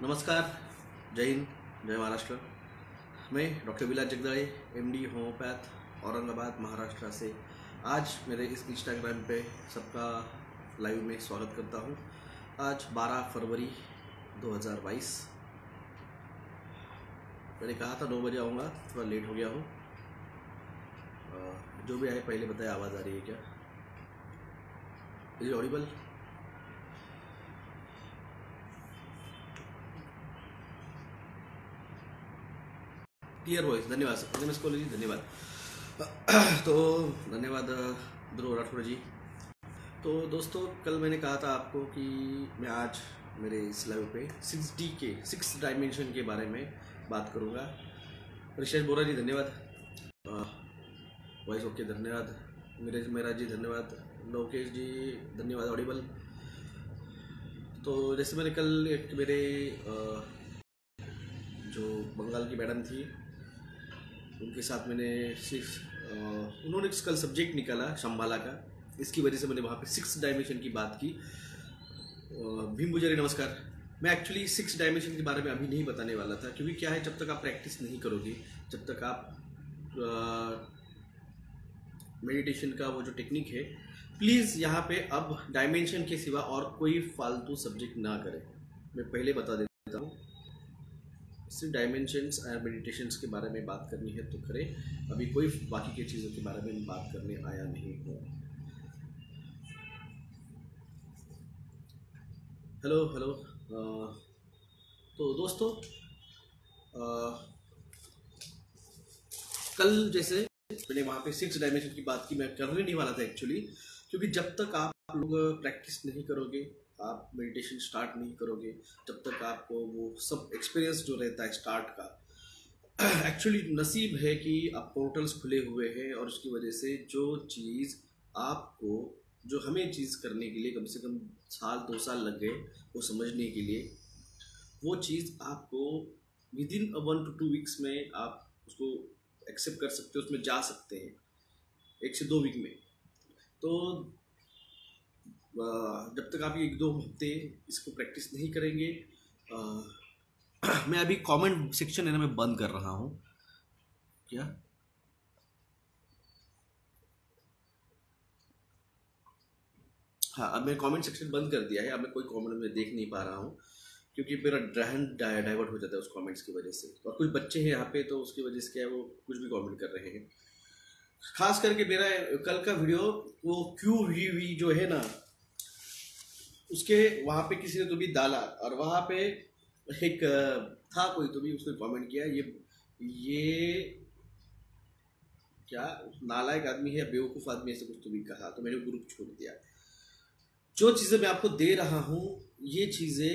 नमस्कार, जय हिंद, जय महाराष्ट्र। मैं डॉक्टर विलास जगदाळे, एमडी होम्योपैथ, औरंगाबाद, महाराष्ट्र से आज मेरे इस इंस्टाग्राम पे सबका लाइव में स्वागत करता हूँ। आज 12 फरवरी 2022। मैंने कहा था 9 बजे आऊँगा, थोड़ा लेट हो गया हूँ। जो भी आए पहले बताए, आवाज़ आ रही है क्या? Is Audible? Clear voice? धन्यवाद सर, एम एस कॉलेज जी, धन्यवाद। तो धन्यवाद ध्रुव राठौड़ जी। तो दोस्तों, कल मैंने कहा था आपको कि मैं आज मेरे इस लाइव पे 6D के 6 डायमेंशन के बारे में बात करूँगा। ऋषेश बोरा जी धन्यवाद, वॉइस ओके धन्यवाद, मेरा जी धन्यवाद, लोकेश जी धन्यवाद, ऑडिबल। तो जैसे मैंने कल एक मेरे जो बंगाल की मैडम थी उनके साथ मैंने उन्होंने कल सब्जेक्ट निकाला शंबाला का, इसकी वजह से मैंने वहाँ पे 6 डायमेंशन की बात की। भीम गुजरी नमस्कार। मैं एक्चुअली 6 डायमेंशन के बारे में अभी नहीं बताने वाला था, क्योंकि क्या है, जब तक आप प्रैक्टिस नहीं करोगे, जब तक आप मेडिटेशन का वो जो टेक्निक है, प्लीज़ यहाँ पे अब डायमेंशन के सिवा और कोई फालतू सब्जेक्ट ना करें। मैं पहले बता देता हूँ, सिर्फ डायमेंशंस और मेडिटेशंस के बारे में बात करनी है तो करें, अभी कोई बाकी की चीज़ों के बारे में बात करने आया नहीं हूँ। Hello hello. तो दोस्तों, कल जैसे मैंने वहाँ पे 6 डायमेंशन की बात की, मैं करने नहीं वाला था एक्चुअली, क्योंकि जब तक आप लोग प्रैक्टिस नहीं करोगे, आप मेडिटेशन स्टार्ट नहीं करोगे, जब तक आपको वो सब एक्सपीरियंस जो रहता है स्टार्ट का, एक्चुअली नसीब है कि आप पोर्टल्स खुले हुए हैं, और उसकी वजह से जो चीज़ आपको, जो हमें चीज़ करने के लिए कम से कम 1-2 साल लग गए वो समझने के लिए, वो चीज़ आपको विदिन 1 to 2 वीक्स में आप उसको एक्सेप्ट कर सकते हो, उसमें जा सकते हैं 1 से 2 वीक में। तो जब तक आप 1-2 हफ्ते इसको प्रैक्टिस नहीं करेंगे, मैं अभी कमेंट सेक्शन है ना, मैं बंद कर रहा हूँ। क्या? हाँ, अब मैं कमेंट सेक्शन बंद कर दिया है। अब मैं कोई कमेंट में देख नहीं पा रहा हूँ, क्योंकि मेरा ध्यान डाइवर्ट हो जाता है उस कमेंट्स की वजह से। और कुछ बच्चे हैं यहाँ पे, तो उसकी वजह से क्या है, वो कुछ भी कमेंट कर रहे हैं। खास करके मेरा कल का वीडियो, वो QVV जो है ना, उसके वहाँ पे किसी ने तो भी डाला, और वहाँ पे एक था कोई तो भी, उसने कमेंट किया, ये क्या नालायक आदमी है, बेवकूफ़ आदमी, ऐसे कुछ तो भी कहा। तो मैंने ग्रुप छोड़ दिया। जो चीज़ें मैं आपको दे रहा हूँ, ये चीज़ें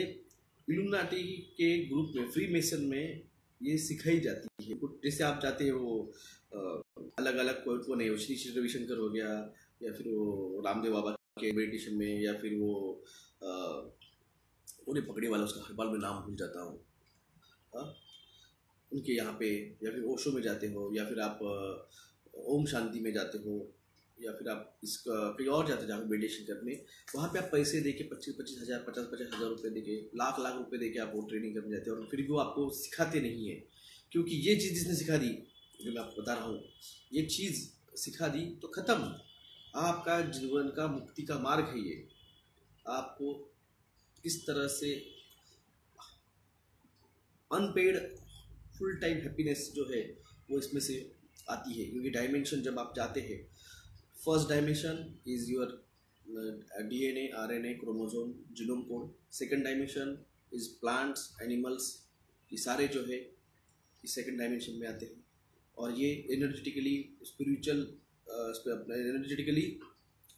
इल्यूमिनाटी के ग्रुप में, फ्री मेसन में ये सिखाई जाती है। जैसे आप जाते हैं वो अलग अलग कोई नहीं, श्री श्री रविशंकर हो गया, या फिर वो रामदेव बाबा के मेडिटेशन में, या फिर वो उन्हें पकड़े वाला, उसका हर बार मैं नाम भूल जाता हूँ, उनके यहाँ पे, या फिर ओशो में जाते हो, या फिर आप ओम शांति में जाते हो, या फिर आप इसका कहीं और जाते जहाँ मेडिटेशन करने, वहाँ पे आप पैसे दे के 25-25 हज़ार, 50-50 हज़ार रुपये दे के, लाख रुपये दे के आप वो ट्रेनिंग करने जाते हैं, और फिर भी वो आपको सिखाते नहीं है। क्योंकि ये चीज़ जिसने सिखा दी, जो मैं आपको बता रहा हूँ, ये चीज़ सिखा दी तो ख़त्म, आपका जीवन का मुक्ति का मार्ग है ये। आपको इस तरह से अनपेड फुल टाइम हैप्पीनेस जो है वो इसमें से आती है। क्योंकि डायमेंशन जब आप जाते हैं, first dimension is your DNA, RNA, chromosome, genome code. Second dimension is plants, animals, ये सारे जो है इस सेकंड डायमेंशन में आते हैं। और ये एनर्जेटिकली स्पिरिचुअल, एनर्जेटिकली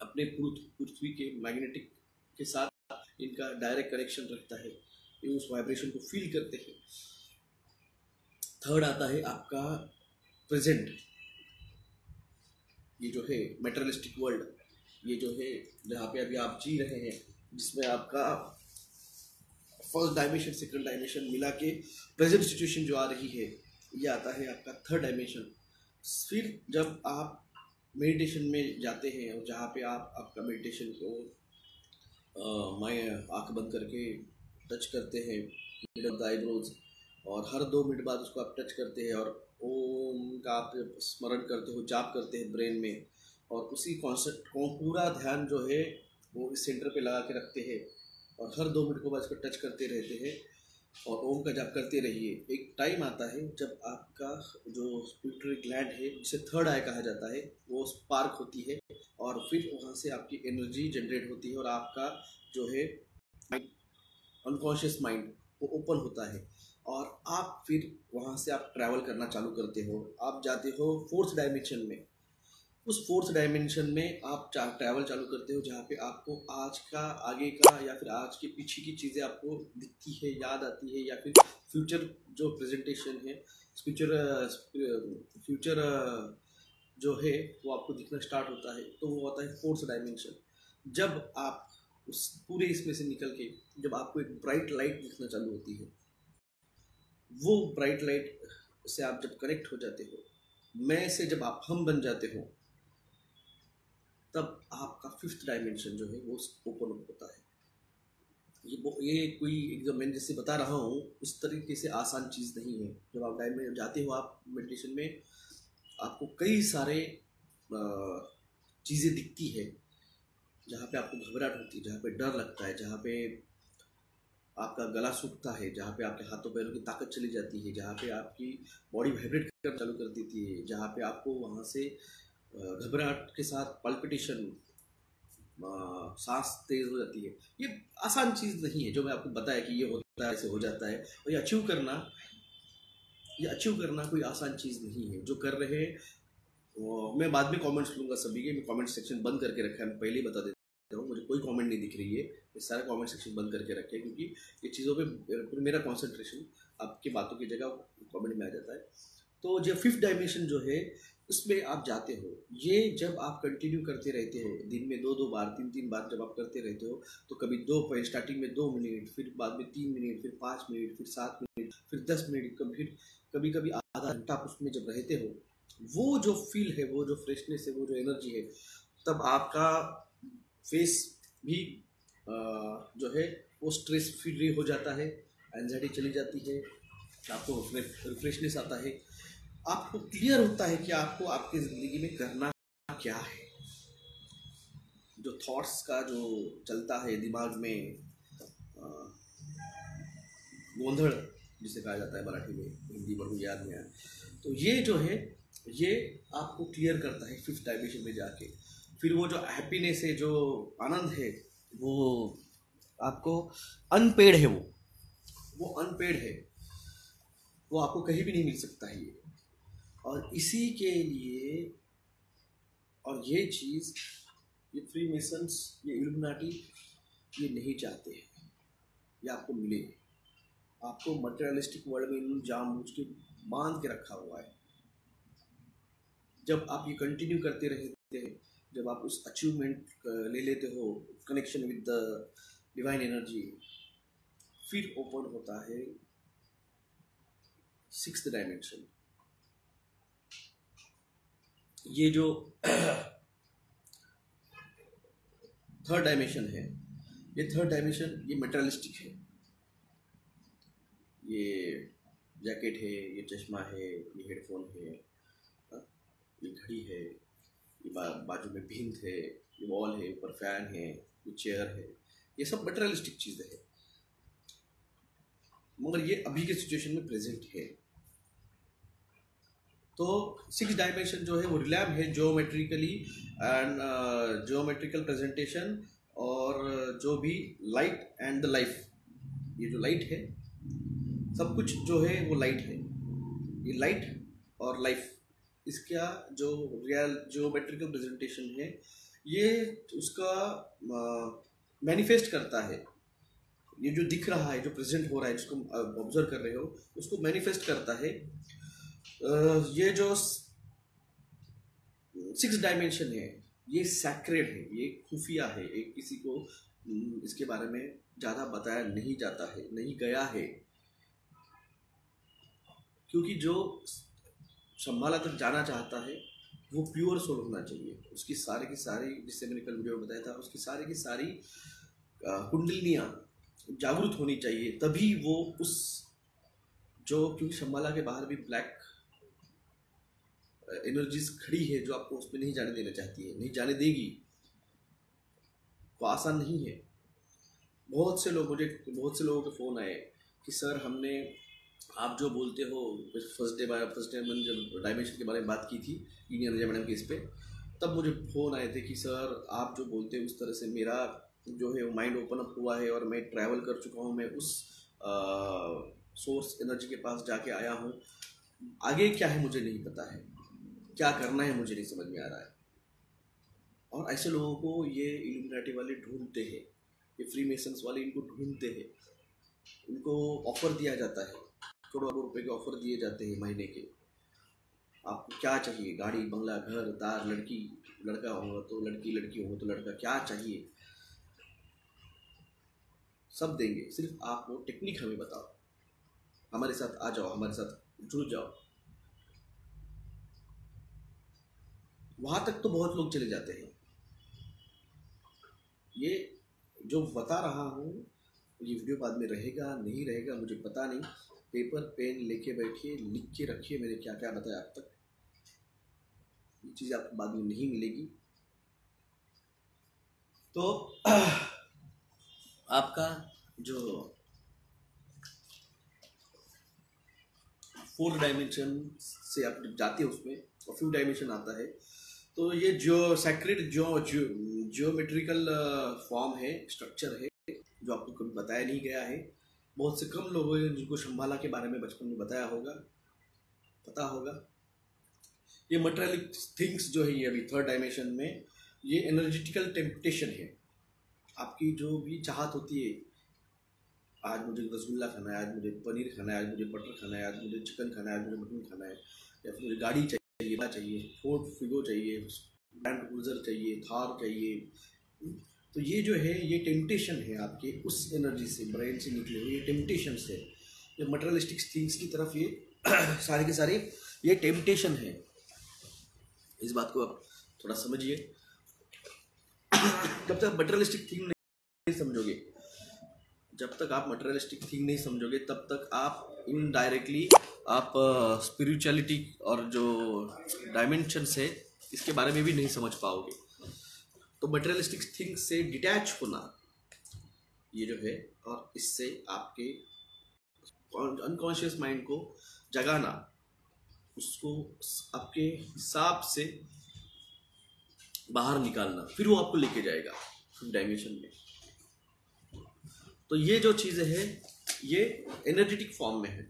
अपने पृथ्वी के मैग्नेटिक के साथ इनका डायरेक्ट कनेक्शन रखता है, ये उस वाइब्रेशन को फील करते हैं। थर्ड आता है आपका प्रेजेंट, ये जो है मेटेरियलिस्टिक वर्ल्ड, ये जो है जहाँ पे अभी आप जी रहे हैं, जिसमें आपका फर्स्ट डायमेंशन सेकंड डायमेंशन मिला के प्रेजेंट सिचुएशन जो आ रही है, ये आता है आपका थर्ड डायमेंशन। फिर जब आप मेडिटेशन में जाते हैं, और जहाँ पे आप आपका मेडिटेशन को मैं आँख बंद करके टच करते हैं मिड ऑफ द आईब्रोज, और हर 2 मिनट बाद उसको आप टच करते हैं और ओम का आप स्मरण करते हो, जाप करते हैं ब्रेन में, और उसी कॉन्सेप्ट को पूरा ध्यान जो है वो इस सेंटर पे लगा के रखते हैं और हर 2 मिनट को बाद इसको टच करते रहते हैं और ओम का जाप करते रहिए। एक टाइम आता है जब आपका जो पिट्यूटरी ग्लैंड है, जिसे थर्ड आई कहा जाता है, वो स्पार्क होती है और फिर वहाँ से आपकी एनर्जी जनरेट होती है और आपका जो है अनकॉन्शियस माइंड वो ओपन होता है और आप फिर वहाँ से आप ट्रैवल करना चालू करते हो। आप जाते हो 4th डायमेंशन में। उस 4th डायमेंशन में आप ट्रैवल चालू करते हो जहाँ पे आपको आज का, आगे का या फिर आज के पीछे की चीज़ें आपको दिखती है, याद आती है, या फिर फ्यूचर जो प्रेजेंटेशन है, फ्यूचर जो है वो आपको दिखना स्टार्ट होता है। तो वो होता है 4th डायमेंशन। जब आप उस पूरे इसमें से निकल के जब आपको एक ब्राइट लाइट दिखना चालू होती है, वो ब्राइट लाइट से आप जब कनेक्ट हो जाते हो, मैं से जब आप हम बन जाते हो, तब आपका 5th डायमेंशन जो है वो ओपन होता है। ये कोई एकदम मैंने जैसे बता रहा हूँ उस तरीके से आसान चीज़ नहीं है। जब आप डायमेंशन जाते हो, आप मेडिटेशन में आपको कई सारे चीज़ें दिखती है, जहाँ पे आपको घबराहट होती है, जहाँ पे डर लगता है, जहाँ पे आपका गला सूखता है, जहाँ पे आपके हाथों पैरों की ताकत चली जाती है, जहाँ पे आपकी बॉडी वाइब्रेट करना चालू कर देती है, जहाँ पे आपको वहाँ से घबराहट के साथ पल्पिटेशन, सांस तेज हो जाती है। ये आसान चीज़ नहीं है जो मैं आपको बताया कि ये होता है, ऐसे हो जाता है। और ये अचीव करना कोई आसान चीज़ नहीं है। जो कर रहे हैं मैं बाद में कमेंट्स लूँगा सभी के। मैं कमेंट सेक्शन बंद करके रखा है, मैं पहले ही बता देता हूँ, मुझे कोई कमेंट नहीं दिख रही है। ये सारा कमेंट सेक्शन बंद करके रखे क्योंकि ये चीज़ों पे मेरा कंसंट्रेशन आपकी बातों की जगह कमेंट में आ जाता है। तो जो 5th डायमेंशन जो है उसमें आप जाते हो, ये जब आप कंटिन्यू करते रहते हो, दिन में 2-2 बार 3-3 बार जब आप करते रहते हो, तो कभी स्टार्टिंग में 2 मिनट, फिर बाद में 3 मिनट, फिर 5 मिनट, फिर 7 मिनट, फिर 10 मिनट, कभी कभी आधा घंटा आप उसमें जब रहते हो, वो जो फील है, वो जो फ्रेशनेस है, वो जो एनर्जी है, तब आपका फेस भी जो है वो स्ट्रेस फ्री हो जाता है, एंजाइटी चली जाती है, आपको रिफ्रेशनेस आता है, आपको क्लियर होता है कि आपको आपकी ज़िंदगी में करना क्या है। जो थॉट्स का जो चलता है दिमाग में, गोंधड़ जिसे कहा जाता है मराठी में, हिंदी में मुझे याद नहीं आया, तो ये जो है ये आपको क्लियर करता है 5th डायमेंशन में जाके। फिर वो जो हैप्पीनेस है, जो आनंद है, वो आपको अनपेड है, वो अनपेड है, वो आपको कहीं भी नहीं मिल सकता है ये। और इसी के लिए, और ये चीज़ ये फ्रीमेसन्स, ये इल्यूमिनाटी ये नहीं चाहते हैं ये आपको मिले। आपको मटेरियलिस्टिक वर्ल्ड में इन जानबूझ के बांध के रखा हुआ है। जब आप ये कंटिन्यू करते रहते हैं, जब आप उस अचीवमेंट ले लेते हो, connection with the divine energy, फिर ओपन होता है 6th डायमेंशन। ये जो 3rd डायमेंशन है, ये 3rd डायमेंशन ये मटेरियलिस्टिक है। ये जैकेट है, ये चश्मा है, ये हेडफोन है, ये घड़ी है, ये बाजू में भिंत है, ये वॉल है, ऊपर फैन है, ये चेयर है, ये सब मटेरियलिस्टिक चीज़ें हैं, मगर ये अभी के सिचुएशन में प्रेजेंट है। तो 6th डायमेंशन जो है वो रिलैम है ज्योमेट्रिकली एंड ज्योमेट्रिकल प्रेजेंटेशन, और जो भी लाइट एंड द लाइफ, ये जो लाइट है, सब कुछ जो है वो लाइट है। ये लाइट और लाइफ, इसका जो रियल ज्योमेट्रिकल प्रेजेंटेशन है, ये उसका मैनिफेस्ट करता है। ये जो दिख रहा है, जो प्रेजेंट हो रहा है, जिसको ऑब्जर्व कर रहे हो, उसको मैनिफेस्ट करता है। ये जो 6th डायमेंशन है, ये सैक्रेड है, ये खुफिया है, ये किसी को इसके बारे में ज़्यादा बताया नहीं जाता है, नहीं गया है, क्योंकि जो शंबाला तक जाना चाहता है वो प्योर सोल होना चाहिए। उसकी सारी की सारी, जिससे मैंने कल वीडियो में बताया था, उसकी सारी की सारी कुंडलिनियाँ जागरूक होनी चाहिए, तभी वो उस जो, क्योंकि शंबाला के बाहर भी ब्लैक एनर्जीज खड़ी है जो आपको उसमें नहीं जाने देना चाहती है, नहीं जाने देगी। वो आसान नहीं है। बहुत से लोगों के फ़ोन आए कि सर हमने, आप जो बोलते हो, फर्स्ट डे मैंने जब डायमेंशन के बारे में बात की थी इंडियन रजा मैडम के इस पे, तब मुझे फ़ोन आए थे कि सर आप जो बोलते हैं उस तरह से मेरा जो है वो माइंड ओपन अप हुआ है और मैं ट्रैवल कर चुका हूँ, मैं उस सोर्स एनर्जी के पास जाके आया हूँ, आगे क्या है मुझे नहीं पता है, क्या करना है मुझे नहीं समझ में आ रहा है। और ऐसे लोगों को ये इल्यूमिनाटी वाले ढूंढते हैं, ये फ्री मेसन्स वाले इनको ढूंढते हैं, इनको ऑफर दिया जाता है, करोड़ों रुपए के ऑफर दिए जाते हैं महीने के। आपको क्या चाहिए, गाड़ी बंगला घर दार, लड़की लड़का होगा तो लड़की, लड़की होगा तो लड़का, क्या चाहिए सब देंगे, सिर्फ आप वो टेक्निक हमें बताओ, हमारे साथ आ जाओ, हमारे साथ जुड़ जाओ। वहां तक तो बहुत लोग चले जाते हैं। ये जो बता रहा हूँ, ये वीडियो बाद में रहेगा नहीं रहेगा मुझे पता नहीं, पेपर पेन लेके बैठिए, लिख के रखिए मैंने क्या क्या बताया अब तक, ये चीज़ आपको बाद में नहीं मिलेगी। तो आपका जो 4 डायमेंशन से आप जाते हैं उसमें और फ्यू डायमेंशन आता है, तो ये जो सैक्रेड जियोमेट्रिकल फॉर्म है, स्ट्रक्चर है, जो आपको कभी बताया नहीं गया है। बहुत से कम लोग हैं जिनको शंबाला के बारे में बचपन में बताया होगा, पता होगा। ये मटेरियलिक थिंग्स जो है, ये अभी 3rd डायमेंशन में ये एनर्जेटिकल टेम्पटेशन है। आपकी जो भी चाहत होती है, आज मुझे रसगुल्ला खाना है, आज मुझे पनीर खाना है, आज मुझे बटर खाना है, आज मुझे चिकन खाना है, आज मुझे मटन खाना है, या फिर मुझे गाड़ी चाहिए, फोर्ड फिगो चाहिए, लैंड क्रूजर चाहिए, थार चाहिए। तो ये जो है ये टेम्पटेशन है आपके उस एनर्जी से, ब्रेन से निकले हुए ये टेम्पटेशन है, ये मटेरियलिस्टिक थिंग्स की तरफ ये सारे के सारे ये टेम्पटेशन है। इस बात को आप थोड़ा समझिए। जब तक मटेरियलिस्टिक थिंग नहीं समझोगे, जब तक आप मटेरियलिस्टिक थिंग नहीं समझोगे, तब तक आप इनडायरेक्टली आप स्पिरिचुअलिटी और जो डायमेंशंस है इसके बारे में भी नहीं समझ पाओगे। तो मटेरियलिस्टिक थिंग्स से डिटैच होना ये जो है, और इससे आपके अनकॉन्शियस माइंड को जगाना, उसको आपके हिसाब से बाहर निकालना, फिर वो आपको लेके जाएगा डायमेंशन में। तो ये जो चीज़ें हैं ये एनर्जेटिक फॉर्म में है।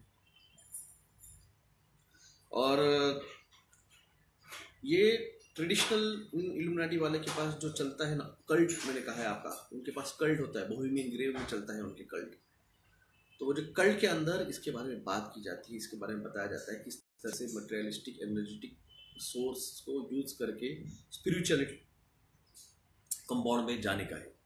और ये ट्रेडिशनल इल्यूमिनाटी वाले के पास जो चलता है ना, कल्ट, मैंने कहा है आपका, उनके पास कल्ट होता है, बोहेमियन ग्रेव में चलता है उनके कल्ट। तो वो जो कल्ट के अंदर इसके बारे में बात की जाती है, इसके बारे में बताया जाता है किस तरह से मटेरियलिस्टिक एनर्जेटिक सोर्स को यूज करके स्पिरिचुअलिटी कंपाउंड में जाने का है।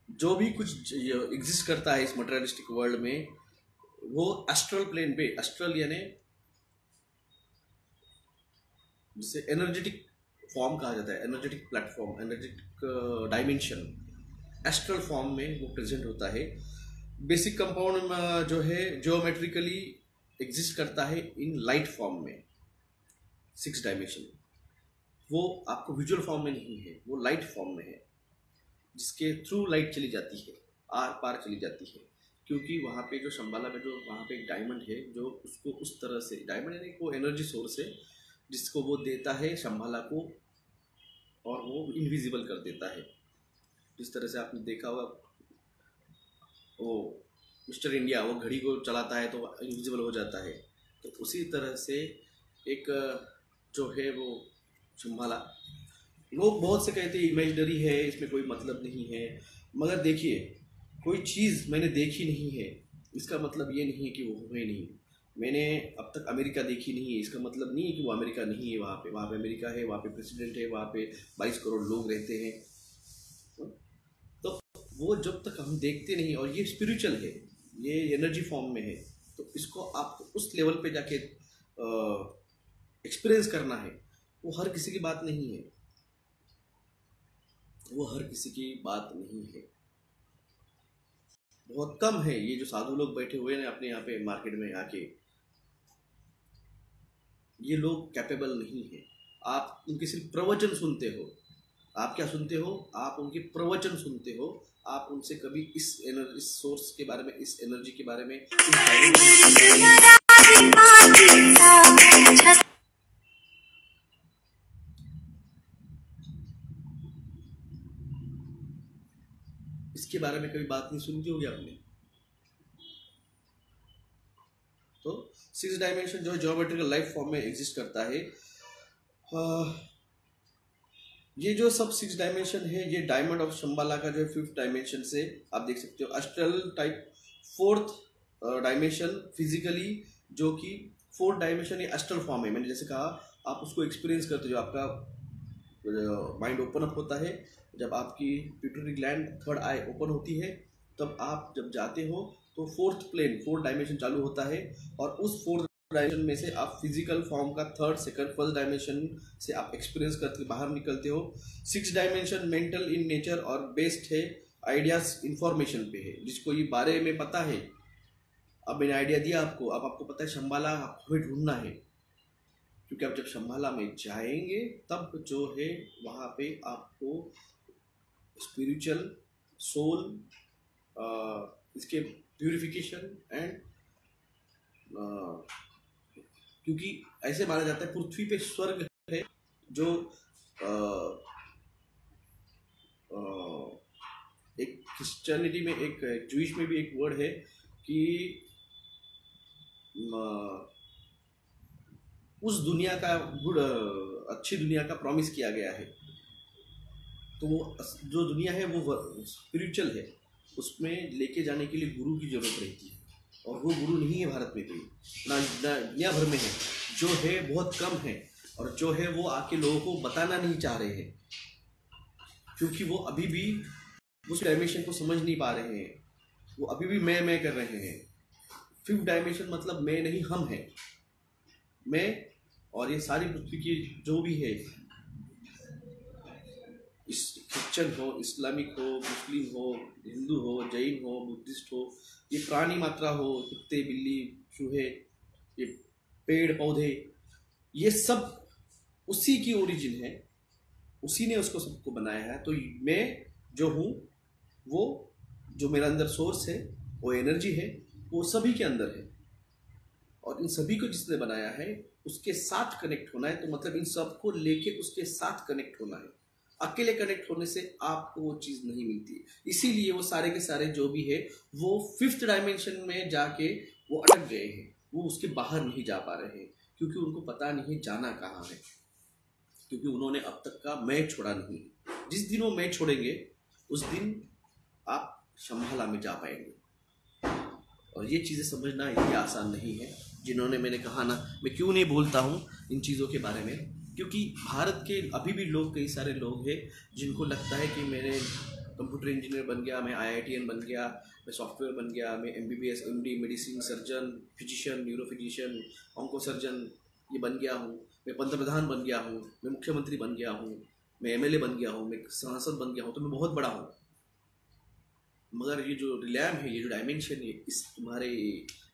जो भी कुछ एग्जिस्ट करता है इस मटेरियलिस्टिक वर्ल्ड में, वो एस्ट्रल प्लेन पे, एस्ट्रल यानी जिसे एनर्जेटिक फॉर्म कहा जाता है, energetic platform, energetic dimension, astral form में वो प्रेजेंट होता है। बेसिक कंपाउंड जो है ज्योमेट्रिकली एग्जिस्ट करता है इन लाइट फॉर्म में, 6 डायमेंशन। वो आपको विजुअल फॉर्म में नहीं है, वो लाइट फॉर्म में है, जिसके थ्रू लाइट चली जाती है, आर पार चली जाती है। क्योंकि वहाँ पे जो शंबाला में जो वहाँ पे एक डायमंड है, जो उसको उस तरह से, डायमंड यानी वो एनर्जी सोर्स है जिसको वो देता है शंबाला को, और वो इनविजिबल कर देता है। जिस तरह से आपने देखा होगा वो मिस्टर इंडिया, वो घड़ी को चलाता है तो इनविजिबल हो जाता है, तो उसी तरह से एक जो है वो शंबाला, लोग बहुत से कहते हैं इमेजिनरी है, इसमें कोई मतलब नहीं है। मगर देखिए, कोई चीज़ मैंने देखी नहीं है इसका मतलब ये नहीं है कि वो है नहीं। मैंने अब तक अमेरिका देखी नहीं है, इसका मतलब नहीं है कि वो अमेरिका नहीं है। वहाँ पे अमेरिका है, वहाँ पे प्रेसिडेंट है, वहाँ पे 22 करोड़ लोग रहते हैं। तो वो जब तक हम देखते नहीं, और ये स्पिरिचुअल है, ये एनर्जी फॉर्म में है, तो इसको आपको उस लेवल पे जाके एक्सपीरियंस करना है। वो हर किसी की बात नहीं है। वो हर किसी की बात नहीं है। बहुत कम है ये जो साधु लोग बैठे हुए हैं अपने यहाँ पे मार्केट में आके, ये लोग कैपेबल नहीं है। आप उनके सिर्फ प्रवचन सुनते हो। आप क्या सुनते हो? आप उनके प्रवचन सुनते हो। आप उनसे कभी इस एनर्जी, इस सोर्स के बारे में, इस एनर्जी के बारे में, इसके बारे में कभी बात नहीं सुनती होगी आपने। तो 6 डायमेंशन जो ज्योमेट्रिकल लाइफ फॉर्म में एग्जिस्ट करता है, ये जो सब 6 डायमेंशन है, ये डायमंड ऑफ शंबाला का जो है 5th डायमेंशन से आप देख सकते हो। Astral type 4th dimension physically, जो कि 4th डायमेंशन ये अस्ट्रल फॉर्म है। मैंने जैसे कहा, आप उसको एक्सपीरियंस करते हो, जो आपका माइंड ओपन अप होता है, जब आपकी pituitary gland, 3rd I open होती है, तब आप जब जाते हो तो 4th प्लेन, 4th डायमेंशन चालू होता है। और उस 4th डायमेंशन में से आप फिजिकल फॉर्म का 3rd, 2nd, 1st डायमेंशन से आप एक्सपीरियंस करके बाहर निकलते हो। 6 डायमेंशन मेंटल इन नेचर और बेस्ड है आइडियाज इंफॉर्मेशन पे है, जिसको ये बारे में पता है। अब मैंने आइडिया दिया आपको, अब आपको पता है शंबाला हमें ढूंढना है, क्योंकि आप जब शंबाला में जाएंगे तब जो है वहाँ पे आपको स्पिरिचुअल सोल, इसके प्यूरिफिकेशन एंड, क्योंकि ऐसे माना जाता है पृथ्वी पे स्वर्ग है, जो एक क्रिश्चियनिटी में, एक जूइश में भी एक वर्ड है कि उस दुनिया का गुड, अच्छी दुनिया का प्रॉमिस किया गया है। तो वो जो दुनिया है वो स्पिरिचुअल है, उसमें लेके जाने के लिए गुरु की जरूरत रहती है, और वो गुरु नहीं है भारत में कोई, ना दुनिया भर में है, जो है बहुत कम है, और जो है वो आके लोगों को बताना नहीं चाह रहे हैं, क्योंकि वो अभी भी उस डायमेंशन को समझ नहीं पा रहे हैं। वो अभी भी मैं कर रहे हैं। 5th डायमेंशन मतलब मैं नहीं, हम हैं। मैं और ये सारी पृथ्वी की जो भी है, इस क्रिश्चियन हो, इस्लामिक हो, मुस्लिम हो, हिंदू हो, जैन हो, बुद्धिस्ट हो, ये प्राणी मात्रा हो, कुत्ते, बिल्ली, चूहे, ये पेड़ पौधे, ये सब उसी की ओरिजिन है, उसी ने उसको सबको बनाया है। तो मैं जो हूँ, वो जो मेरा अंदर सोर्स है, वो एनर्जी है, वो सभी के अंदर है, और इन सभी को जिसने बनाया है उसके साथ कनेक्ट होना है। तो मतलब इन सबको लेके उसके साथ कनेक्ट होना है। अकेले कनेक्ट होने से आपको वो चीज़ नहीं मिलती। इसीलिए वो सारे के सारे जो भी है वो 5th डायमेंशन में जाके वो अटक गए हैं, वो उसके बाहर नहीं जा पा रहे हैं, क्योंकि उनको पता नहीं जाना कहाँ है, क्योंकि उन्होंने अब तक का मैं छोड़ा नहीं। जिस दिन वो मैं छोड़ेंगे उस दिन आप शंबाला में जा पाएंगे। और ये चीज़ें समझना इतनी आसान नहीं है। जिन्होंने, मैंने कहा ना, मैं क्यों नहीं बोलता हूँ इन चीज़ों के बारे में, क्योंकि भारत के अभी भी लोग, कई सारे लोग हैं जिनको लगता है कि मैंने कंप्यूटर इंजीनियर बन गया, मैं IITN बन गया, मैं सॉफ्टवेयर बन गया, मैं MBBS, MD, medicine, surgeon, physician, neuro physician, onco surgeon ये बन गया हूँ, मैं पंतप्रधान बन गया हूँ, मैं मुख्यमंत्री बन गया हूँ, मैं MLA बन गया हूँ, मैं सांसद बन गया हूँ, तो मैं बहुत बड़ा हूँ। मगर ये जो रिलैम है, ये जो डायमेंशन है, इस तुम्हारे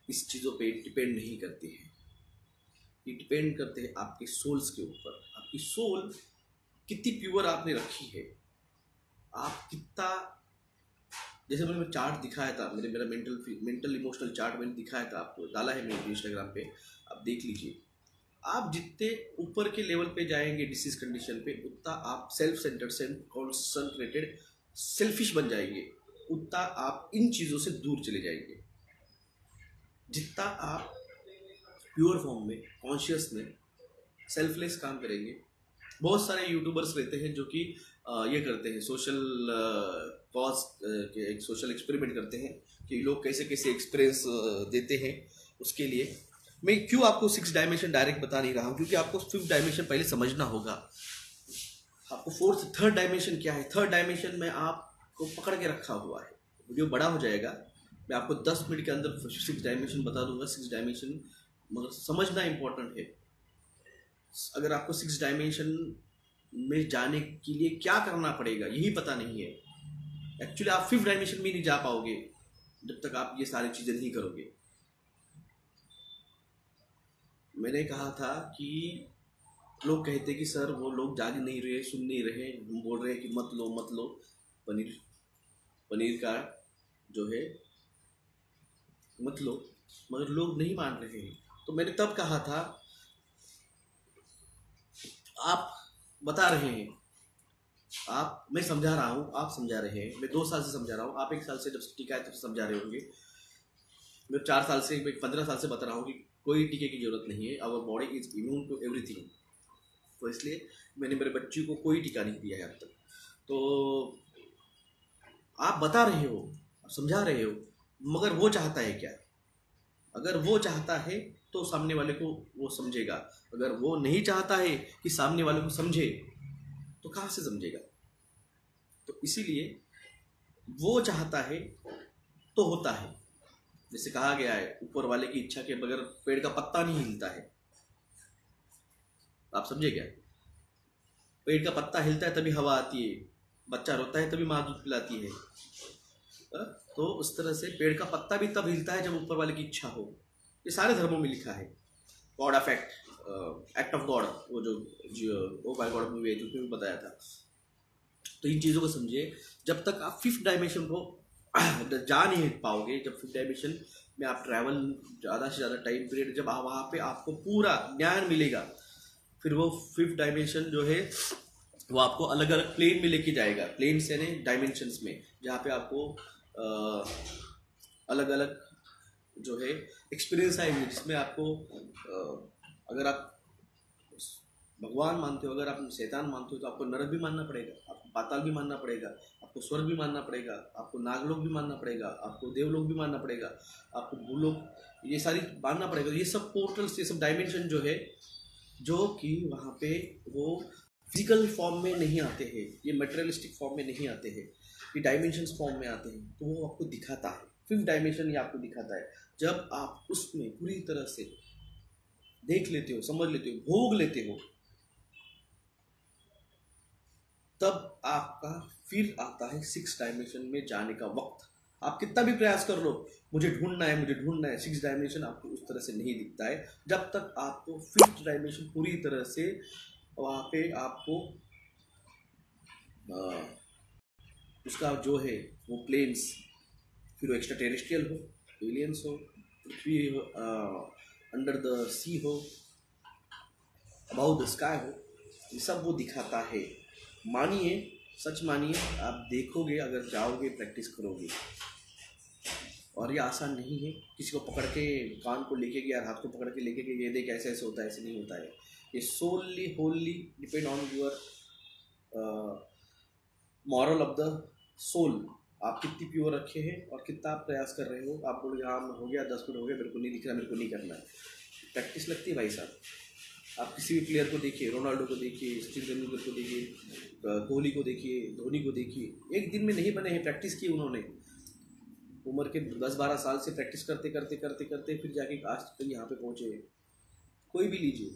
इस चीज़ों पे डिपेंड नहीं करते हैं। ये डिपेंड करते हैं आपके सोल्स के ऊपर। आपकी सोल कितनी प्योर आपने रखी है, आप कितना, जैसे मैंने चार्ट दिखाया था, मेरा मेंटल इमोशनल चार्ट मैंने दिखाया था, आपको डाला है मेरे इंस्टाग्राम पे, आप देख लीजिए। आप जितने ऊपर के लेवल पे जाएंगे डिसीज कंडीशन पे, उतना आप सेल्फ सेंटर्ड से कॉन्संट्रेटेड सेल्फिश बन जाएंगे, उतना आप इन चीज़ों से दूर चले जाएंगे। जितना आप प्योर फॉर्म में, कॉन्शियस में, सेल्फलेस काम करेंगे। बहुत सारे यूट्यूबर्स रहते हैं जो कि ये करते हैं, सोशल कॉज के एक सोशल एक्सपेरिमेंट करते हैं कि लोग कैसे कैसे एक्सपीरियंस देते हैं। उसके लिए मैं क्यों आपको 6 डायमेंशन डायरेक्ट बता नहीं रहा हूँ, क्योंकि आपको 5th डायमेंशन पहले समझना होगा। आपको 4th, 3rd डायमेंशन क्या है। 3rd डायमेंशन में आपको पकड़ के रखा हुआ है। वीडियो बड़ा हो जाएगा, मैं आपको 10 मिनट के अंदर 6 डायमेंशन बता दूंगा। 6 डायमेंशन मगर समझना इंपॉर्टेंट है। अगर आपको 6 डायमेंशन में जाने के लिए क्या करना पड़ेगा यही पता नहीं है। एक्चुअली आप 5th डायमेंशन में नहीं जा पाओगे जब तक आप ये सारी चीज़ें नहीं करोगे। मैंने कहा था कि लोग कहते कि सर वो लोग जाग नहीं रहे, सुन नहीं रहे, हम बोल रहे हैं कि मत लो पनीर का जो है मत लो, मगर लोग नहीं मान रहे हैं। तो मैंने तब कहा था आप बता रहे हैं, मैं समझा रहा हूँ, आप समझा रहे हैं, मैं 2 साल से समझा रहा हूँ, आप 1 साल से जब टीका है तब समझा रहे होंगे, मैं 4 साल से, मैं 15 साल से बता रहा हूँ कि कोई टीके की जरूरत नहीं है, our body is immune to everything. तो इसलिए मैंने मेरे बच्ची को कोई टीका नहीं दिया है अब तक। तो आप बता रहे हो, आप समझा रहे हो, मगर वो चाहता है क्या? अगर वो चाहता है तो सामने वाले को वो समझेगा, अगर वो नहीं चाहता है कि सामने वाले को समझे तो कहाँ से समझेगा? तो इसीलिए वो चाहता है तो होता है। जैसे कहा गया है, ऊपर वाले की इच्छा के बगैर पेड़ का पत्ता नहीं हिलता है। आप समझे क्या? पेड़ का पत्ता हिलता है तभी हवा आती है, बच्चा रोता है तभी माँ दूध पिलाती है। तो उस तरह से पेड़ का पत्ता भी तब हिलता है जब ऊपर वाले की इच्छा हो। ये सारे धर्मों में लिखा है। God of act of God, वो जो ओ बाय गॉड मूवी है उसमें भी बताया था। तो इन चीज़ों को समझिए। जब तक आप 5th डायमेंशन को जा नहीं पाओगे, जब 5th डायमेंशन में आप ट्रैवल ज़्यादा से ज़्यादा टाइम पीरियड, जब आप वहाँ पे आपको पूरा ज्ञान मिलेगा, फिर वो 5th डायमेंशन जो है वो आपको अलग अलग प्लेन में लेके जाएगा। प्लेन यानी डायमेंशंस में, जहाँ पे आपको अलग अलग जो है एक्सपीरियंस आएंगे, जिसमें आपको अगर आप भगवान मानते हो, अगर आप शैतान मानते हो, तो आपको नरक भी मानना पड़ेगा, आपको पाताल भी मानना पड़ेगा, आपको स्वर्ग भी मानना पड़ेगा, आपको नागलोक भी मानना पड़ेगा, आपको देवलोक भी मानना पड़ेगा, आपको भूलोक, ये सारी मानना पड़ेगा। ये सब पोर्टल्स, ये सब डायमेंशन जो है, जो कि वहाँ पे वो फिजिकल फॉर्म में नहीं आते हैं, ये मटेरियलिस्टिक फॉर्म में नहीं आते हैं, ये डायमेंशंस फॉर्म में आते हैं। तो वो आपको दिखाता है, 5th डायमेंशन ये आपको दिखाता है। जब आप उसमें पूरी तरह से देख लेते हो, समझ लेते हो, भोग लेते हो, तब आपका फिर आता है 6th डायमेंशन में जाने का वक्त। आप कितना भी प्रयास कर लो, मुझे ढूंढना है, 6th डायमेंशन आपको उस तरह से नहीं दिखता है जब तक आपको 5th डायमेंशन पूरी तरह से वहाँ पे आपको उसका जो है वो प्लेन्स, फिर वो एक्स्ट्रा टेरेस्ट्रियल हो, एलियंस हो, पृथ्वी हो, अंडर द सी हो, अबाउट द स्काई हो, ये सब वो दिखाता है। मानिए, सच मानिए, आप देखोगे, अगर जाओगे, प्रैक्टिस करोगे। और ये आसान नहीं है, किसी को पकड़ के कान को लेके गया, हाथ को पकड़ के लेके गया, ये देख ऐसे ऐसे होता है, ऐसे नहीं होता है। ये solely wholly depend on your moral of the soul. आप कितनी प्योर रखे हैं और कितना आप प्रयास कर रहे हो। आप बोलोगे हाँ हो गया, 10 मिनट हो गया, मेरे को नहीं दिख रहा, मेरे को नहीं करना है। प्रैक्टिस लगती है भाई साहब। आप किसी भी प्लेयर को देखिए, रोनाल्डो को देखिए, सचिन तेंदुलकर को देखिए, कोहली को देखिए, धोनी को देखिए, एक दिन में नहीं बने हैं, प्रैक्टिस की उन्होंने। उम्र के 10-12 साल से प्रैक्टिस करते करते करते करते फिर जाके आज तक यहाँ पे पहुँचे। कोई भी लीजिए,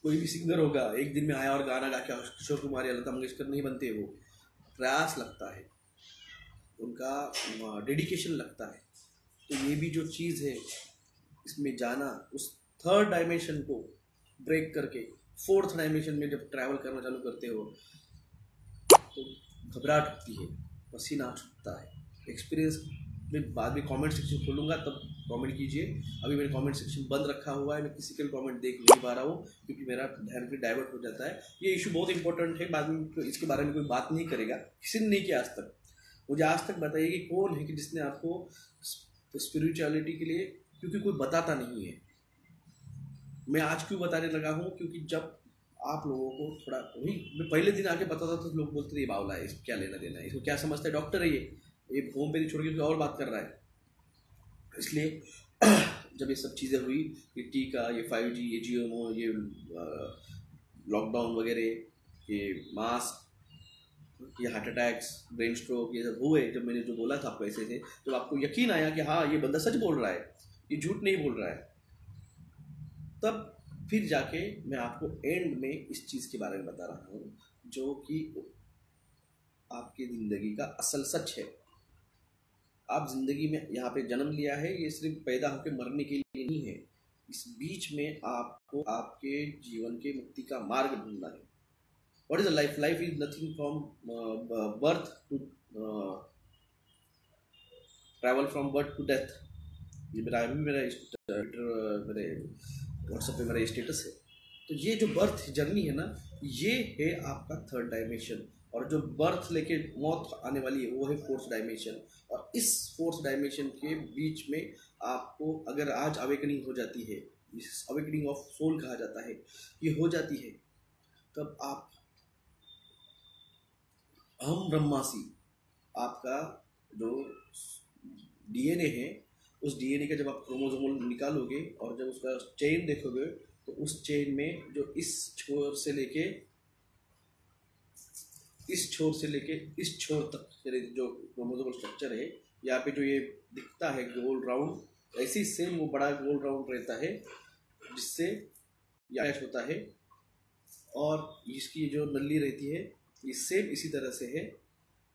कोई भी सिंगर होगा, एक दिन में आया और गाना गा के किशोर कुमार या लता मंगेशकर नहीं बनते। वो प्रयास लगता है, उनका डेडिकेशन लगता है। तो ये भी जो चीज़ है, इसमें जाना, उस 3rd डायमेंशन को ब्रेक करके 4th डायमेंशन में जब ट्रैवल करना चालू करते हो तो घबराहट होती है, पसीना छूटता है। एक्सपीरियंस में बाद में कमेंट सेक्शन खोलूँगा, तब कमेंट कीजिए। अभी मैंने कमेंट सेक्शन बंद रखा हुआ है, मैं किसी के भी कमेंट देख नहीं पा रहा हूँ क्योंकि मेरा ध्यान भी डाइवर्ट हो जाता है। ये इशू बहुत इंपॉर्टेंट है, बाद में तो इसके बारे में कोई बात नहीं करेगा, किसी ने नहीं किया आज तक। मुझे आज तक बताइए कि कौन है कि जिसने आपको स्पिरिचुअलिटी के लिए, क्योंकि कोई बताता नहीं है। मैं आज क्यों बताने लगा हूँ, क्योंकि जब आप लोगों को थोड़ा, वही मैं पहले दिन आके बताता था तो लोग बोलते थे ये बावला है, इसको क्या लेना देना है, इसको क्या समझता है, डॉक्टर है ये होम्योपैथी छोड़ के कोई और बात कर रहा है। इसलिए जब ये सब चीज़ें हुई, ये टीका, ये 5G, ये GMO, ये लॉकडाउन वगैरह, ये मास्क, ये हार्ट अटैक्स, ब्रेन स्ट्रोक, ये सब हुए, जब मैंने जो बोला था आपको ऐसे थे, जब आपको यकीन आया कि हाँ ये बंदा सच बोल रहा है, ये झूठ नहीं बोल रहा है, तब फिर जाके मैं आपको एंड में इस चीज़ के बारे में बता रहा हूँ जो कि आपकी ज़िंदगी का असल सच है। आप ज़िंदगी में यहाँ पे जन्म लिया है, ये सिर्फ पैदा होकर मरने के लिए नहीं है। इस बीच में आपको आपके जीवन के मुक्ति का मार्ग ढूंढना है। What is life? Life is nothing from birth to travel from birth to death. ये मेरा व्हाट्सएप पे मेरा स्टेटस है। तो ये जो बर्थ जर्नी है ना, ये है आपका थर्ड डायमेंशन, और जो बर्थ लेके मौत आने वाली है वो है फोर्थ डायमेंशन। और इस फोर्थ डायमेंशन के बीच में आपको अगर आज अवेकनिंग हो जाती है, इस अवेकनिंग ऑफ सोल कहा जाता है, ये हो जाती है, तब आप अहम ब्रह्मासी, आपका जो डीएनए है, उस डीएनए का जब आप क्रोमोसोम निकालोगे और जब उसका चेन देखोगे, तो उस चेन में जो इस छोर से लेके इस छोर तक जो क्रोमोसोमल स्ट्रक्चर है, यहाँ पे जो ये दिखता है गोल राउंड, ऐसी सेम वो बड़ा गोल राउंड रहता है जिससे अटैच होता है, और इसकी जो नली रहती है ये सेम इसी तरह से है,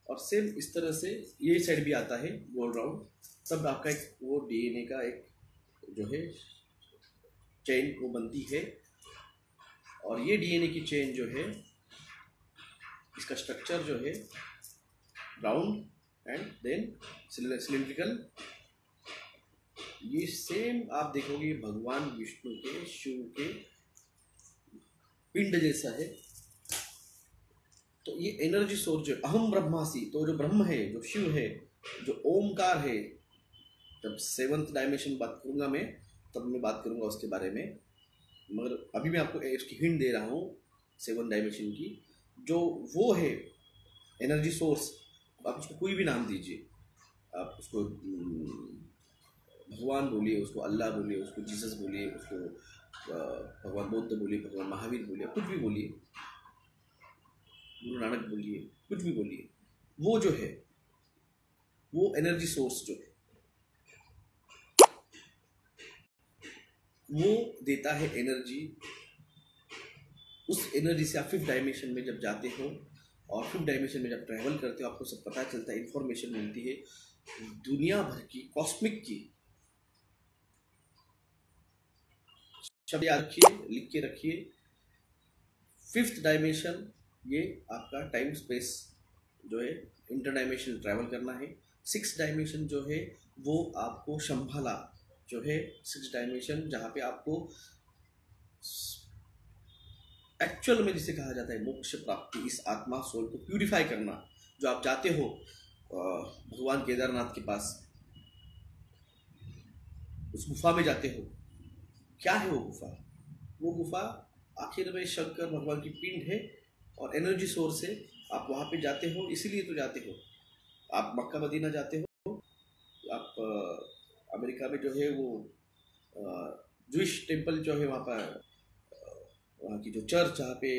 और सेम इस तरह से ये साइड भी आता है गोल राउंड। तब आपका एक वो डीएनए का एक जो है चेन वो बनती है, और ये डीएनए की चेन जो है, इसका स्ट्रक्चर जो है राउंड एंड देन सिलिंड्रिकल। ये सेम आप देखोगे भगवान विष्णु के, शिव के पिंड जैसा है। तो ये एनर्जी सोर्स जो अहम ब्रह्मासी, तो जो ब्रह्म है, जो शिव है, जो ओमकार है, जब सेवंथ डायमेंशन बात करूंगा मैं, तब मैं बात करूंगा उसके बारे में, मगर अभी मैं आपको इसकी हिंट दे रहा हूँ सेवन डायमेंशन की। जो वो है एनर्जी सोर्स, आप उसको कोई भी नाम दीजिए, आप उसको भगवान बोलिए, उसको अल्लाह बोलिए, उसको जीसस बोलिए, उसको भगवान बुद्ध बोलिए, भगवान महावीर बोलिए, कुछ भी बोलिए, गुरु नानक बोलिए, कुछ भी बोलिए, वो जो है वो एनर्जी सोर्स जो है वो देता है एनर्जी। उस एनर्जी से आप फिफ्थ डायमेंशन में जब जाते हो, और फिफ्थ डायमेंशन में जब ट्रैवल करते हो, आपको सब पता चलता है, इंफॉर्मेशन मिलती है दुनिया भर की, कॉस्मिक की। शब्द याद रखिए, लिख के रखिए। फिफ्थ डायमेंशन ये आपका टाइम स्पेस जो है, इंटर डायमेंशन ट्रैवल करना है। सिक्स डायमेंशन जो है वो आपको शंभाला जो है, सिक्स डायमेंशन जहाँ पे आपको एक्चुअल में जिसे कहा जाता है मोक्ष प्राप्ति, इस आत्मा सोल को प्यूरिफाई करना, जो आप जाते हो भगवान केदारनाथ के पास, उस गुफा में जाते हो। क्या है वो गुफा? वो गुफा आखिर में शंकर भगवान की पिंड है और एनर्जी सोर्स है। आप वहाँ पे जाते हो, इसीलिए तो जाते हो। आप मक्का मदीना जाते हो, आप अमेरिका में जो है वो जूइश टेम्पल जो है, वहाँ पर वहाँ की जो चर्च जहाँ पे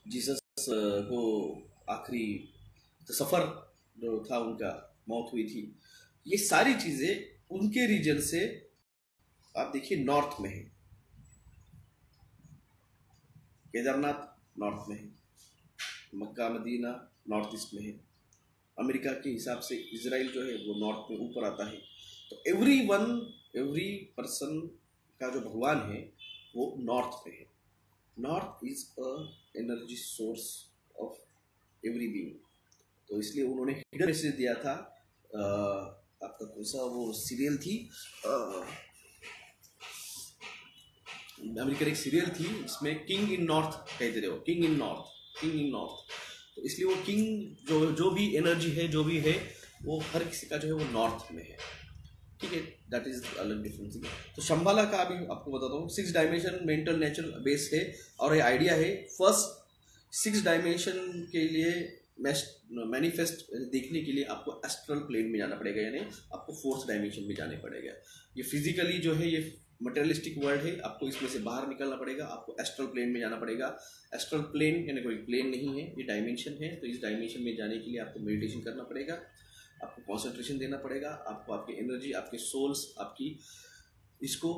जीसस को आखिरी सफ़र जो था उनका, मौत हुई थी, ये सारी चीज़ें उनके रीजन से आप देखिए नॉर्थ में है। केदारनाथ नॉर्थ में है, मक्का मदीना नॉर्थ ईस्ट में है, अमेरिका के हिसाब से इजराइल जो है वो नॉर्थ में ऊपर आता है। तो एवरी पर्सन का जो भगवान है वो नॉर्थ पे है। North is a energy source of every being. तो इसलिए उन्होंने हिडन मैसेज दिया था। आपका कौन सा वो सीरियल थी, अमेरिकन एक सीरियल थी जिसमें किंग इन नॉर्थ कहते रहे हो, किंग इन नॉर्थ। तो इसलिए वो किंग जो भी एनर्जी है, जो भी है, वो हर किसी का जो है वो नॉर्थ में है। ठीक है, दैट इज अलग डिफरेंस। तो शंभाला का अभी आपको बताता हूँ। Six dimension mental natural base है, और ये आइडिया है फर्स्ट सिक्स डायमेंशन के लिए मैनिफेस्ट देखने के लिए आपको एस्ट्रल प्लेन में जाना पड़ेगा, यानी आपको फोर्थ डायमेंशन में जाने पड़ेगा। ये फिजिकली जो है ये मटेरियलिस्टिक वर्ल्ड है, आपको इसमें से बाहर निकलना पड़ेगा, आपको एस्ट्रल प्लेन में जाना पड़ेगा। एस्ट्रल प्लेन यानी कोई प्लेन नहीं है, ये डायमेंशन है। तो इस डायमेंशन में जाने के लिए आपको मेडिटेशन करना पड़ेगा, आपको कंसंट्रेशन देना पड़ेगा, आपको आपकी एनर्जी, आपके सोल्स, आपकी इसको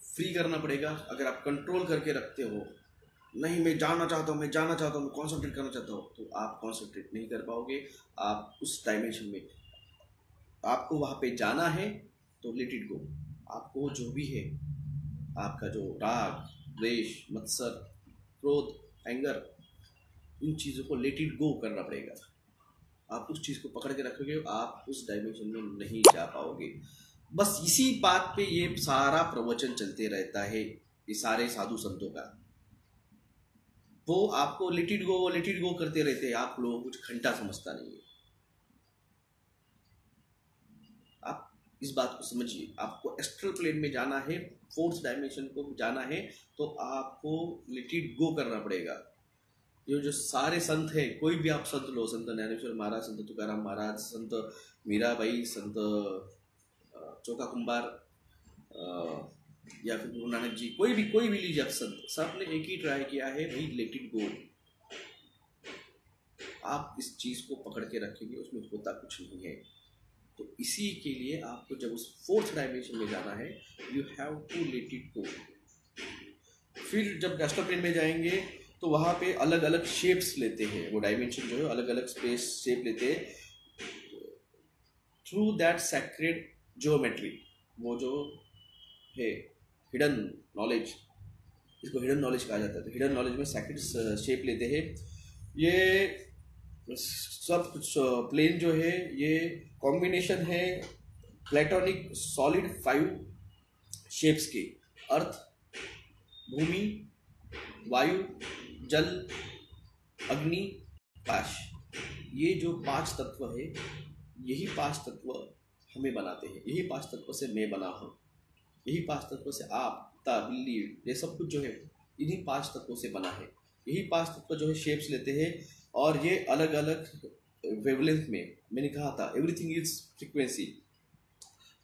फ्री करना पड़ेगा। अगर आप कंट्रोल करके रखते हो, नहीं मैं जानना चाहता हूँ, मैं जानना चाहता हूँ, मैं कॉन्सेंट्रेट करना चाहता हूँ, तो आप कॉन्सेंट्रेट नहीं कर पाओगे। आप उस डायमेंशन में, आपको वहाँ पे जाना है तो लेट इट गो। आपको जो भी है, आपका जो राग, द्वेष, मत्सर, क्रोध, एंगर, इन चीज़ों को लेट इट गो करना पड़ेगा। आप उस चीज़ को पकड़ के रखोगे, आप उस डायमेंशन में नहीं जा पाओगे। बस इसी बात पे ये सारा प्रवचन चलते रहता है, ये सारे साधु संतों का। वो आपको लेट इट गो करते रहते हैं। आप लोगों को कुछ घंटा समझता नहीं है। आप इस बात को समझिए, आपको एस्ट्रल प्लेन में जाना है, फोर्थ डायमेंशन को जाना है, तो आपको लेट इट गो करना पड़ेगा। ये जो सारे संत है, कोई भी आप संत लो, संत ज्ञानेश्वर महाराज, संत तुकाराम महाराज, संत मीराबाई, संत चौका कुंभार, या फिर गुरु नानक जी, कोई भी लीजिए आप संत, सब ने एक ही ट्राई किया है, भाई लेट इट गो। आप इस चीज को पकड़ के रखेंगे, उसमें होता कुछ नहीं है। तो इसी के लिए आपको जब उस फोर्थ डायमेंशन में जाना है, you have to let it go. फिर जब एस्ट्रल प्लेन में जाएंगे तो वहाँ पे अलग अलग शेप्स लेते हैं, वो डायमेंशन जो है अलग अलग स्पेस शेप लेते हैं थ्रू दैट सैक्रेड ज्योमेट्री। वो जो है हिडन नॉलेज, इसको हिडन नॉलेज कहा जाता है। तो हिडन नॉलेज में सैक्रेड शेप लेते हैं। ये सब कुछ प्लेन जो है, ये कॉम्बिनेशन है प्लेटोनिक सॉलिड 5 शेप्स के: अर्थ, भूमि, वायु, जल, अग्नि, आकाश। ये जो 5 तत्व है, यही 5 तत्व हमें बनाते हैं। यही 5 तत्व से मैं बना हूँ, यही 5 तत्व से आप, कुत्ता, बिल्ली, ये सब कुछ जो है इन्हीं 5 तत्वों से बना है। यही 5 तत्व जो है शेप्स लेते हैं, और ये अलग अलग वेवलेंथ में, मैंने कहा था एवरीथिंग इज फ्रीक्वेंसी,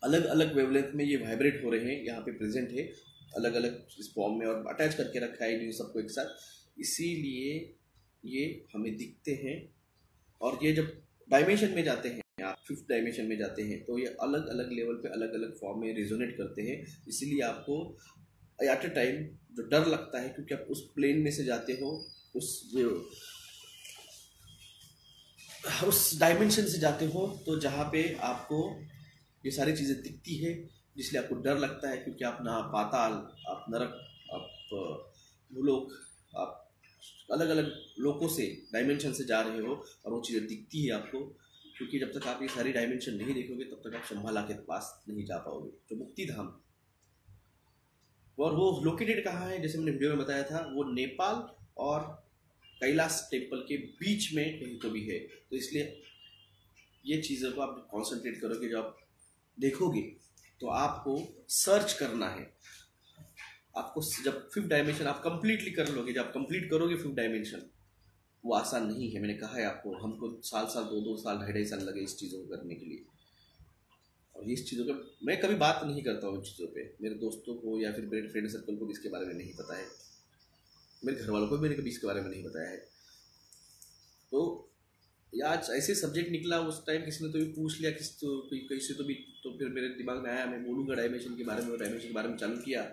अलग अलग वेवलेंथ में ये वाइब्रेट हो रहे हैं, यहाँ पे प्रेजेंट है अलग अलग इस फॉर्म में, और अटैच करके रखा है इन सबको एक साथ। इसीलिए ये हमें दिखते हैं। और ये जब डायमेंशन में जाते हैं, आप 5th डायमेंशन में जाते हैं, तो ये अलग अलग लेवल पे अलग अलग फॉर्म में रिजोनेट करते हैं। इसीलिए आपको एट अ टाइम जो डर लगता है, क्योंकि आप उस प्लेन में से जाते हो, उस डायमेंशन से जाते हो, तो जहाँ पे आपको ये सारी चीज़ें दिखती है, जिसलिए आपको डर लगता है। क्योंकि आप ना पाताल, आप नरक, आप भूलोक, आप अलग अलग लोकों से, डायमेंशन से जा रहे हो, और वो चीज़ें दिखती है आपको। क्योंकि जब तक आप ये सारी डायमेंशन नहीं देखोगे, तब तक आप शंभाला के पास नहीं जा पाओगे, जो मुक्ति धाम। और वो लोकेटेड कहाँ है, जैसे मैंने वीडियो में बताया था, वो नेपाल और कैलाश टेम्पल के बीच में कहीं तो भी है। तो इसलिए ये चीज़ों को आप कॉन्सेंट्रेट करोगे, जब आप देखोगे तो आपको सर्च करना है। आपको जब 5th डायमेंशन आप कंप्लीटली कर लोगे, जब आप कंप्लीट करोगे 5th डायमेंशन, वो आसान नहीं है। मैंने कहा है आपको, हमको साल 2 साल, 2.5 साल लगे इस चीज़ों को करने के लिए। और इस चीज़ों का मैं कभी बात नहीं करता हूँ इन चीज़ों पे। मेरे दोस्तों को या फिर मेरे फ्रेंड सर्कल को इसके बारे में नहीं पता है, मेरे घर वालों को भी मैंने कभी इसके बारे में नहीं बताया है। तो आज ऐसे सब्जेक्ट निकला, उस टाइम किसी ने तो भी पूछ लिया, किसी तो भी, तो फिर मेरे दिमाग में आया मैं बोलूँगा डायमेंशन के बारे में। डायमेंशन के बारे में चालू किया,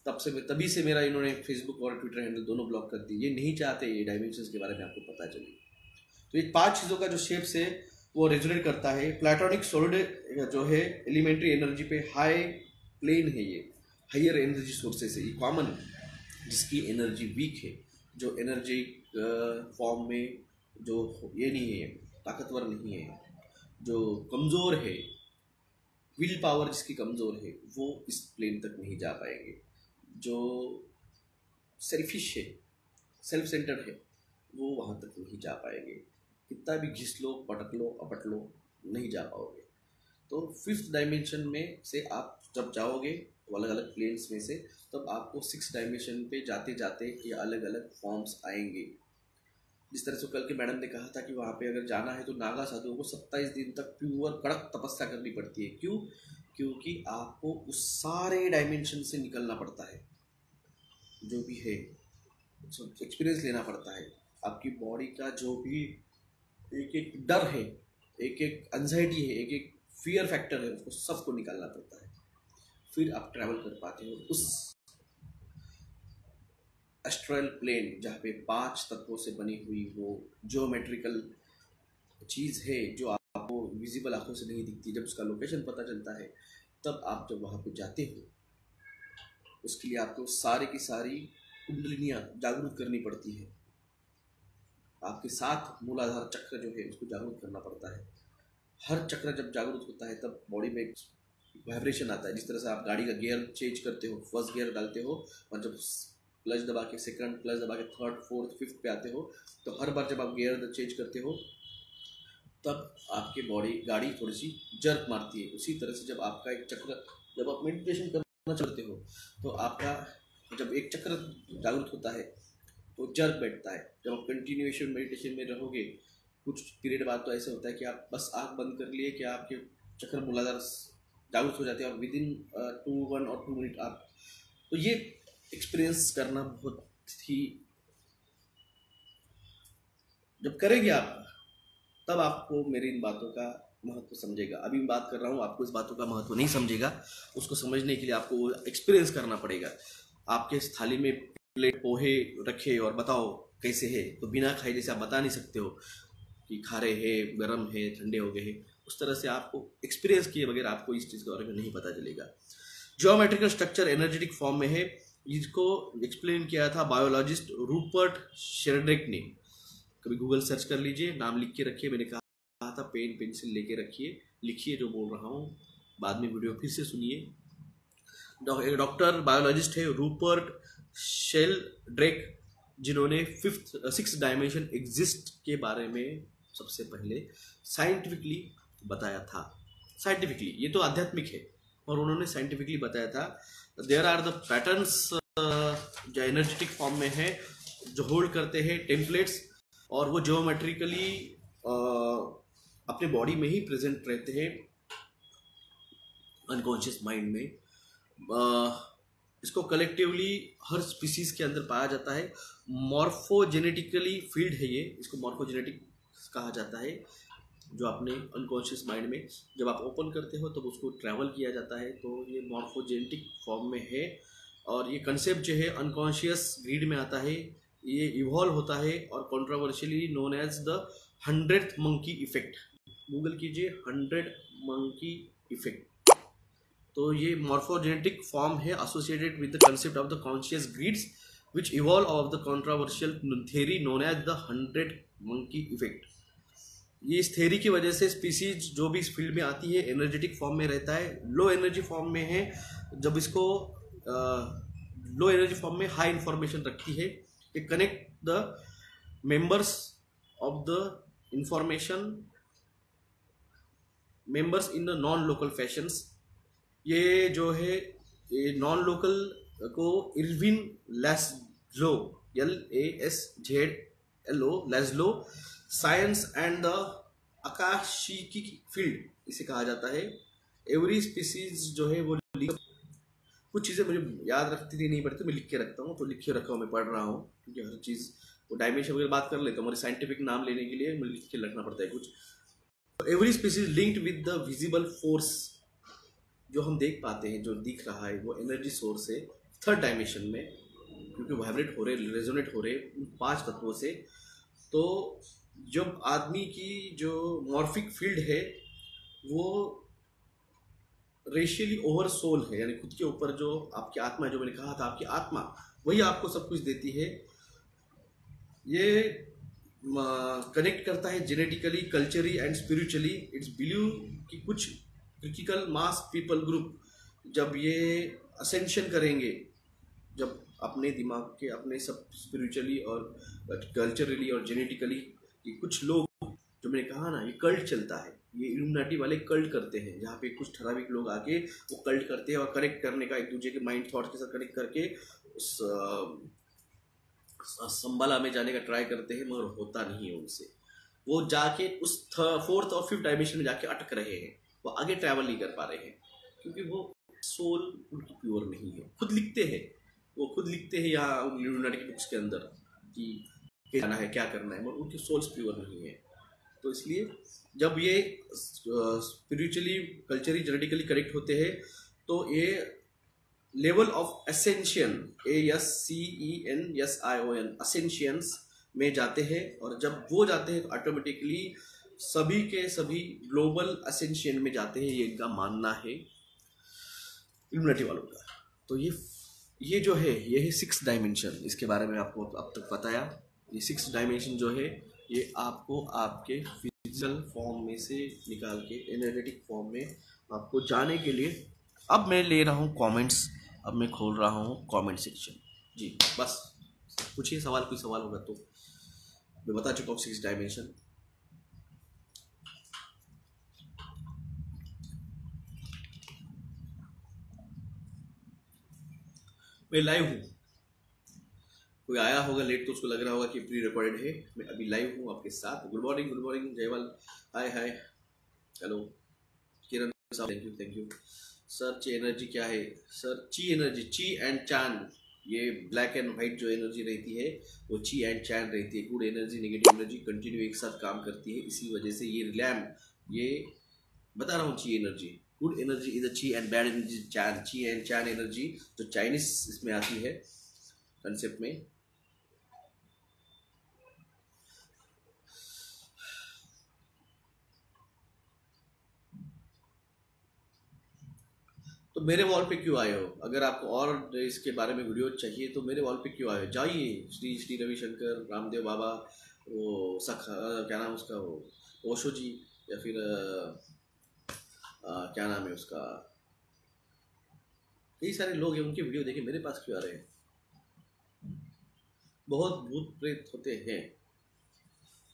तभी से मेरा इन्होंने फेसबुक और ट्विटर हैंडल दोनों ब्लॉक कर दिए। ये नहीं चाहते ये डायमेंशंस के बारे में आपको पता चले। तो ये 5 चीज़ों का जो शेप्स है वो रेजोनेट करता है। प्लेटोनिक सॉलिड जो है एलिमेंट्री एनर्जी पे हाई प्लेन है, ये हायर एनर्जी सोर्सेस है। ये कॉमन, जिसकी एनर्जी वीक है, जो एनर्जी फॉर्म में जो ये नहीं है, ताकतवर नहीं है, जो कमज़ोर है, विल पावर जिसकी कमज़ोर है, वो इस प्लेन तक नहीं जा पाएंगे। जो सेल्फिश है, सेल्फ सेंटर्ड है, वो वहाँ तक नहीं जा पाएंगे। कितना भी घिस लो, पटक लो, अपट लो, नहीं जा पाओगे। तो 5th डायमेंशन में से आप जब जाओगे, तो अलग अलग प्लेन्स में से, तब आपको 6th डायमेंशन पे जाते जाते ये अलग अलग फॉर्म्स आएंगे। जिस तरह से कल के मैडम ने कहा था कि वहाँ पे अगर जाना है तो नागा साधुओं को 27 दिन तक प्योर कड़क तपस्या करनी पड़ती है। क्यों? क्योंकि आपको उस सारे डायमेंशन से निकलना पड़ता है, जो भी है एक्सपीरियंस लेना पड़ता है। आपकी बॉडी का जो भी एक एक डर है, एक एक एंजाइटी है, एक एक फियर फैक्टर है, उसको सबको निकालना पड़ता है। फिर आप ट्रैवल कर पाते हो उस एस्ट्रल प्लेन जहाँ पे 5 तत्वों से बनी हुई वो ज्योमेट्रिकल चीज़ है जो आपको विजिबल आंखों से नहीं दिखती। जब उसका लोकेशन पता चलता है तब आप जब वहाँ पे जाते हो, उसके लिए आपको सारी की सारी कुंडलिनियाँ जागरूक करनी पड़ती है। आपके साथ मूलाधार चक्र जो है उसको जागरूक करना पड़ता है। हर चक्र जब जागरूक होता है तब बॉडी में वाइब्रेशन आता है। जिस तरह से आप गाड़ी का गियर चेंज करते हो, फर्स्ट गियर डालते हो और जब क्लच दबा के सेकंड, क्लच दबा के थर्ड, फोर्थ, फिफ्थ पे आते हो, तो हर बार जब आप गियर चेंज करते हो तब आपकी गाड़ी थोड़ी सी जर्क मारती है। उसी तरह से जब आपका एक चक्र, जब आप मेडिटेशन करना चाहते हो तो आपका जब एक चक्र जागरूक होता है तो जर्क बैठता है। जब आप कंटिन्यूएशन मेडिटेशन में रहोगे कुछ पीरियड बाद तो ऐसा होता है कि आप बस आँख बंद कर लिए कि आपके चक्र मूलाधार जागरूक हो जाते हैं और विदिन 1 और 2 मिनट आप, तो ये एक्सपीरियंस करना बहुत ही, जब करेंगे आप तब आपको मेरी इन बातों का महत्व समझेगा। अभी मैं बात कर रहा हूँ, आपको इस बातों का महत्व नहीं समझेगा। उसको समझने के लिए आपको एक्सपीरियंस करना पड़ेगा। आपके इस थाली में प्लेट पोहे रखे और बताओ कैसे है, तो बिना खाए जैसे आप बता नहीं सकते हो कि खारे है, गर्म है, ठंडे हो गए हैं। उस तरह से आपको एक्सपीरियंस किए बगैर आपको इस चीज़ के बारे में नहीं पता चलेगा। ज्योमेट्रिकल स्ट्रक्चर एनर्जेटिक फॉर्म में है। इसको एक्सप्लेन किया था बायोलॉजिस्ट रूपर्ट शेल्ड्रिक ने। कभी गूगल सर्च कर लीजिए, नाम लिख के रखिए। मैंने कहा था पेन पेंसिल लेके रखिए, लिखिए जो बोल रहा हूँ, बाद में वीडियो फिर से सुनिए। डॉक्टर बायोलॉजिस्ट है रूपर्ट शेल्ड्रिक, जिन्होंने 6th डायमेंशन एग्जिस्ट के बारे में सबसे पहले साइंटिफिकली बताया था। साइंटिफिकली, ये तो आध्यात्मिक है और उन्होंने साइंटिफिकली बताया था। देयर आर द पैटर्न्स जो एनर्जेटिक फॉर्म में है, जो होल्ड करते हैं टेम्पलेट्स, और वो ज्योमेट्रिकली अपने बॉडी में ही प्रेजेंट रहते हैं अनकॉन्शियस माइंड में। इसको कलेक्टिवली हर स्पीसीज के अंदर पाया जाता है। मॉर्फोजेनेटिकली फील्ड है ये, इसको मॉर्फोजेनेटिक कहा जाता है। जो अपने अनकॉन्शियस माइंड में जब आप ओपन करते हो तब उसको ट्रैवल किया जाता है, तो ये मॉर्फोजेनेटिक फॉर्म में है। और ये कंसेप्ट जो है अनकॉन्शियस ग्रीड में आता है, ये इवॉल्व होता है और controversially known as the 100th monkey effect. Google कीजिए 100 मंकी इफेक्ट। तो ये मॉर्फोजेनेटिक फॉर्म है associated with the concept of the conscious grids which evolve of the controversial theory known as the 100 monkey effect. ये इस theory की वजह से species जो भी इस फील्ड में आती है एनर्जेटिक फॉर्म में रहता है, लो एनर्जी फॉर्म में है। जब इसको लो एनर्जी फॉर्म में हाई इंफॉर्मेशन रखती है, ये connect the members of the information members in the non local fashions. ये जो है ये नॉन लोकल को Ervin Laszlo, LASZLO Laszlo science and the आकाशिकी फील्ड इसे कहा जाता है। एवरी स्पीसीज जो है वो कुछ चीज़ें मुझे याद रखती नहीं पड़ती, मैं लिख के रखता हूँ, तो लिख के रखा हूँ, मैं पढ़ रहा हूँ, क्योंकि हर चीज़ वो डायमेंशन वगैरह बात कर लेता हूँ, हमारे साइंटिफिक नाम लेने के लिए मुझे लिख के रखना पड़ता है कुछ। Every species linked with the visible force, जो हम देख पाते हैं, जो दिख रहा है वो एनर्जी सोर्स है 3rd डायमेंशन में, क्योंकि वाइब्रेट हो रहे, रेजोनेट हो रहे उन 5 तत्वों से। तो जब आदमी की जो मॉर्फिक फील्ड है वो रेशियली ओवर सोल है, यानी खुद के ऊपर जो आपकी आत्मा है, जो मैंने कहा था आपकी आत्मा वही आपको सब कुछ देती है। ये कनेक्ट करता है genetically, culturally and spiritually. It's believe कि कुछ क्रिटिकल मास पीपल ग्रुप जब ये असेंशन करेंगे, जब अपने दिमाग के अपने सब स्पिरिचुअली और कल्चरली और जेनेटिकली, कि कुछ लोग, जो मैंने कहा ना, ये कल्ट चलता है, ये इल्यूमिनाटी वाले कल्ट करते हैं, जहाँ पे कुछ ठराविक लोग आके वो कल्ट करते हैं और कनेक्ट करने का एक दूसरे के माइंड थॉट के साथ कनेक्ट करके उस संबला में जाने का ट्राई करते हैं, मगर होता नहीं है उनसे। वो जाके उस 4th और 5th डायमेंशन में जाके अटक रहे हैं, वो आगे ट्रैवल नहीं कर पा रहे हैं, क्योंकि वो सोल उनकी प्योर नहीं है। खुद लिखते हैं, वो खुद लिखते हैं यहाँ इल्यूमिनाटी की बुक्स के अंदर कि क्या करना है, क्या करना है, मगर उनकी सोल्स प्योर नहीं है। तो इसलिए जब ये स्पिरिचुअली, कल्चरली, जेनेटिकली कनेक्ट होते हैं तो ये लेवल ऑफ असेंशियन, ASCENSION, असेंशियंस में जाते हैं, और जब वो जाते हैं तो ऑटोमेटिकली सभी के सभी ग्लोबल असेंशियन में जाते हैं, ये इनका मानना है इल्यूमिनाटी वालों का। तो ये जो है ये है 6 डायमेंशन, इसके बारे में आपको अब तक बताया। ये 6 डायमेंशन जो है ये आपको आपके फिजिकल फॉर्म में से निकाल के एनर्जेटिक फॉर्म में आपको जाने के लिए, अब मैं ले रहा हूँ कमेंट्स, अब मैं खोल रहा हूँ कमेंट सेक्शन। जी बस पूछिए सवाल, कोई सवाल होगा तो। मैं बता चुका हूँ 6 डायमेंशन। मैं लाइव हूँ, कोई आया होगा लेट तो उसको लग रहा होगा कि प्री रिकॉर्डेड है। मैं अभी लाइव हूँ आपके साथ। Good morning, good morning Jaywal, हाय हाय, हेलो किरण साहब, थैंक यू सर। ची एनर्जी क्या है सर? ची एनर्जी, ची एंड चान, ये ब्लैक एंड व्हाइट जो एनर्जी रहती है वो ची एंड चान रहती है। Good energy, negative energy continue एक साथ काम करती है, इसी वजह से ये लैम्प, ये बता रहा हूँ ची एनर्जी। गुड एनर्जी इज ची एंड बैड एनर्जी चान। ची एंड चान एनर्जी जो चाइनीज इसमें आती है कंसेप्ट में। तो मेरे वॉल पे क्यों आए हो? अगर आपको और इसके बारे में वीडियो चाहिए तो मेरे वॉल पे क्यों आए हो? जाइए श्री श्री रविशंकर, रामदेव बाबा, वो क्या नाम उसका, वो ओशो जी, या फिर क्या नाम है उसका, कई सारे लोग हैं, उनके वीडियो देखे, मेरे पास क्यों आ रहे हैं? बहुत भूत प्रेत होते हैं।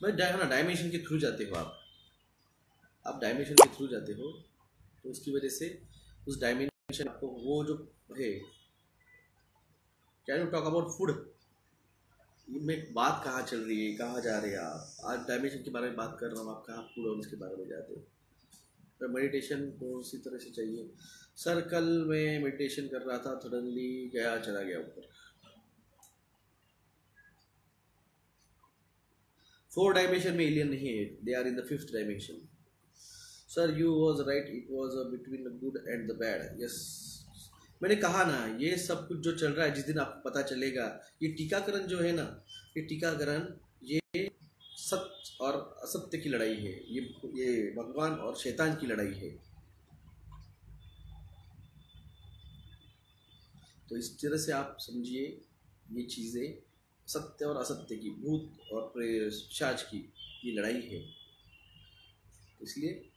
मैं डायमेंशन के थ्रू जाते हो आप डायमेंशन के थ्रू जाते हो, तो उसकी वजह से उस डायमेंशन आपको वो जो है। Can you talk about food? में बात कहाँ चल रही है, कहाँ जा रहे हैं आप? आज डायमेंशन के बारे में बात कर रहा हूँ, आप कहाँ फूड और उसके बारे में जाते हो? तो मेडिटेशन को उसी तरह से चाहिए सर। कल मैं मेडिटेशन कर रहा था, सडनली गया, चला गया ऊपर। 4 डायमेंशन में एलियन नहीं है, they are in the 5th dimension. Sir you was right, it was between the good and the bad. Yes, मैंने कहा ना, ये सब कुछ जो चल रहा है, जिस दिन आपको पता चलेगा, ये टीकाकरण जो है ना, ये टीकाकरण, ये सत्य और असत्य की लड़ाई है, ये भगवान और शैतान की लड़ाई है। तो इस तरह से आप समझिए, ये चीज़ें सत्य और असत्य की, भूत और पिशाच की ये लड़ाई है। इसलिए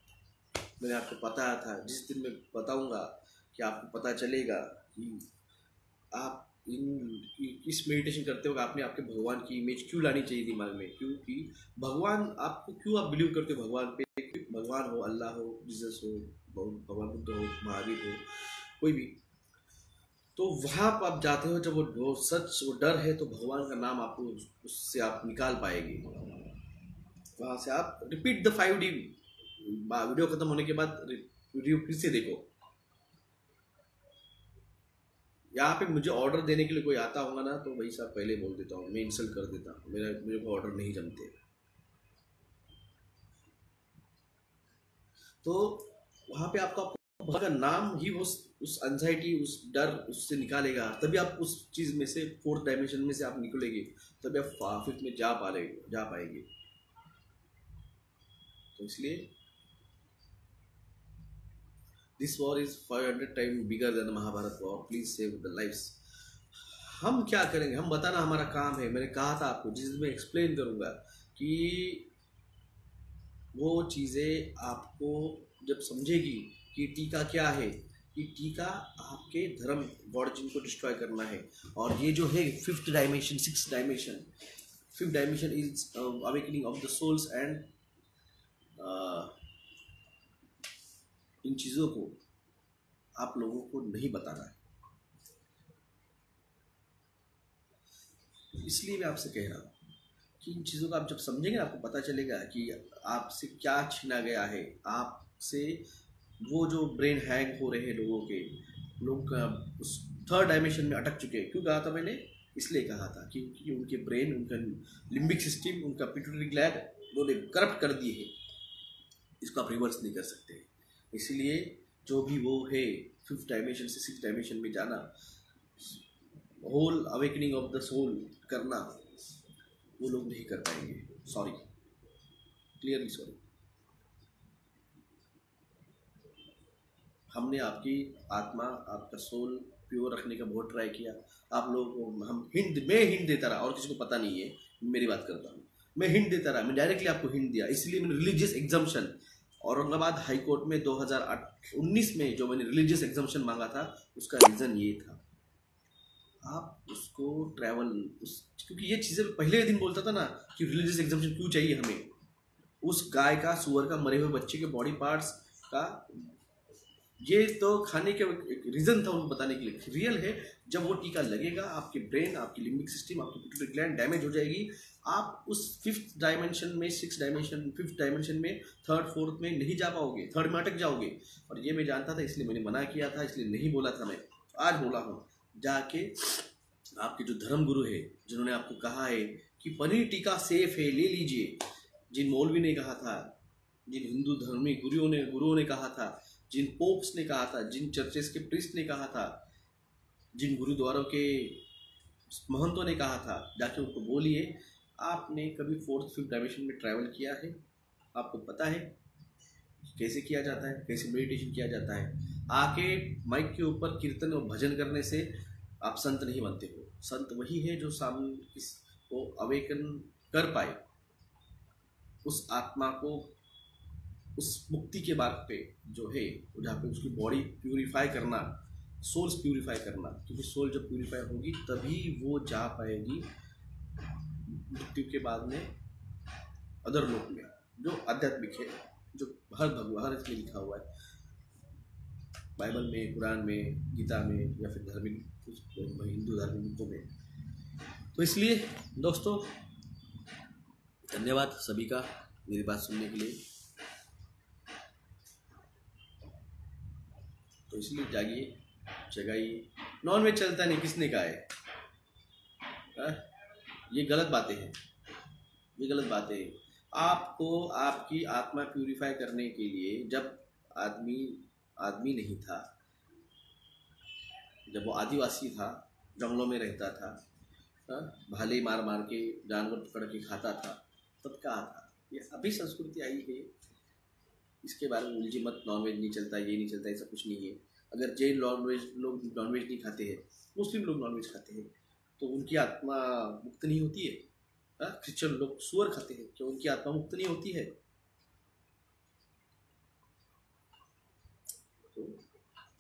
मैंने आपको बताया था, जिस दिन मैं बताऊंगा कि आपको पता चलेगा कि आप इस मेडिटेशन करते वक्त आपने आपके भगवान की इमेज क्यों लानी चाहिए दिमाग में। क्योंकि भगवान आपको, क्यों आप बिलीव करते हो भगवान पे? भगवान हो, अल्लाह हो, जीसस हो, भगवान बुद्ध हो, महावीर हो, कोई भी, तो वहाँ पर आप जाते हो, जब वो सच, वो डर है, तो भगवान का नाम आपको उससे आप निकाल पाएंगे। वहाँ से आप रिपीट द 5D, वीडियो खत्म होने के बाद वीडियो फिर से देखो। यहाँ पे मुझे ऑर्डर देने के लिए कोई आता होगा ना, तो वही साहब पहले बोल देता हूँ, मैं इंसल्ट कर देता हूँ, मेरे को ऑर्डर नहीं जमते। तो वहाँ पे आपका भगवान का नाम ही उस एंजाइटी, उस डर, उससे निकालेगा, तभी आप उस चीज़ में से 4th डायमेंशन में से आप निकलेंगे, तभी आप 5th में जा पाएंगे। तो इसलिए this war is 500 time bigger than Mahabharat war, please save the lives. हम क्या करेंगे? हम बताना हमारा काम है। मैंने कहा था आपको, जिस दिन मैं एक्सप्लेन करूंगा कि वो चीज़ें आपको जब समझेगी कि टीका क्या है, कि टीका आपके धर्म, गॉड जिनको डिस्ट्रॉय करना है। और ये जो है 5th dimension, 6th dimension, 5th dimension is awakening of the souls, and इन चीज़ों को आप लोगों को नहीं बताना है। इसलिए मैं आपसे कह रहा हूँ कि इन चीज़ों को आप जब समझेंगे, आपको पता चलेगा कि आपसे क्या छीना गया है। आपसे वो जो ब्रेन हैंग हो रहे हैं लोगों के, लोग उस 3rd डायमेंशन में अटक चुके हैं। क्यों कहा था मैंने? इसलिए कहा था क्योंकि उनके ब्रेन, उनका लिम्बिक सिस्टम, उनका पिट्यूटरी ग्लैंड उन्होंने करप्ट कर दिए हैं। इसको आप रिवर्स नहीं कर सकते। इसलिए जो भी वो है 5th डायमेंशन से 6th डायमेंशन में जाना, whole awakening of the soul करना, वो लोग नहीं कर पाएंगे। Sorry, clearly sorry. हमने आपकी आत्मा, आपका सोल प्योर रखने का बहुत ट्राई किया। आप लोगों को मैं हिंट देता रहा, और किसी को पता नहीं है, मेरी बात करता हूँ, मैं हिंट देता रहा, मैं डायरेक्टली आपको हिंट दिया। इसलिए मैंने religious exemption Aurangabad high court में 2019 में जो मैंने रिलीजियस एग्जाम्पशन मांगा था, उसका रीज़न ये था। आप उसको क्योंकि ये चीज़ें पहले दिन बोलता था ना कि रिलीजियस एग्जाम्पशन क्यों चाहिए हमें, उस गाय का, सुअर का, मरे हुए बच्चे के बॉडी पार्ट्स का, ये तो खाने के रीज़न था उनको बताने के लिए। रियल है, जब वो टीका लगेगा आपके ब्रेन, आपकी लिम्बिक सिस्टम, आपकी पिट्यूटरी ग्लैंड डैमेज हो जाएगी। आप उस 5th डायमेंशन में, 6th डायमेंशन, 5th डायमेंशन में, 3rd 4th में नहीं जा पाओगे, 3rd में अटक जाओगे। और ये मैं जानता था, इसलिए मैंने मना किया था, इसलिए नहीं बोला था। मैं आज बोला हूँ, जाके आपके जो धर्म गुरु है, जिन्होंने आपको कहा है कि पनीर टीका सेफ है, ले लीजिए, जिन मौलवी ने कहा था, जिन हिंदू धर्मी गुरुओं ने कहा था, जिन पोप्स ने कहा था, जिन चर्चेस के प्रीस्ट ने कहा था, जिन गुरुद्वारों के महंतों ने कहा था, जाके उनको बोलिए। आपने कभी 4th 5th डायमेंशन में ट्रैवल किया है? आपको पता है कैसे किया जाता है, कैसे मेडिटेशन किया जाता है? आके माइक के ऊपर कीर्तन और भजन करने से आप संत नहीं बनते हो। संत वही है जो सामने को अवेकन कर पाए, उस आत्मा को उस मुक्ति के बाद पे जो है, जहाँ पे उसकी बॉडी प्यूरिफाई करना, सोल्स प्यूरिफाई करना, क्योंकि सोल जब प्यूरिफाई होगी तभी वो जा पाएगी मृत्यु के बाद में अदर लोक में, जो आध्यात्मिक है, जो हर इसमें लिखा हुआ है, बाइबल में, कुरान में, गीता में, या फिर धार्मिक हिंदू धार्मिक बुकों में। तो इसलिए दोस्तों, धन्यवाद सभी का मेरी बात सुनने के लिए। तो इसलिए जागिए, जगाइए। नॉन वेज चलता नहीं, किसने कहा है? ये गलत बातें हैं, ये गलत बातें हैं। आपको आपकी आत्मा प्यूरिफाई करने के लिए, जब आदमी नहीं था, जब वो आदिवासी था, जंगलों में रहता था, भाले मार मार के जानवर पकड़ के खाता था, तब कहा था। ये अभी संस्कृति आई है, इसके बारे में उलझी मत। नॉनवेज नहीं चलता, ये नहीं चलता, ऐसा कुछ नहीं है। अगर जैन लोग नॉनवेज नहीं खाते हैं, मुस्लिम लोग नॉनवेज खाते हैं, तो उनकी आत्मा मुक्त नहीं होती है? क्रिश्चियन लोग सुअर खाते हैं, क्या उनकी आत्मा मुक्त नहीं होती है? तो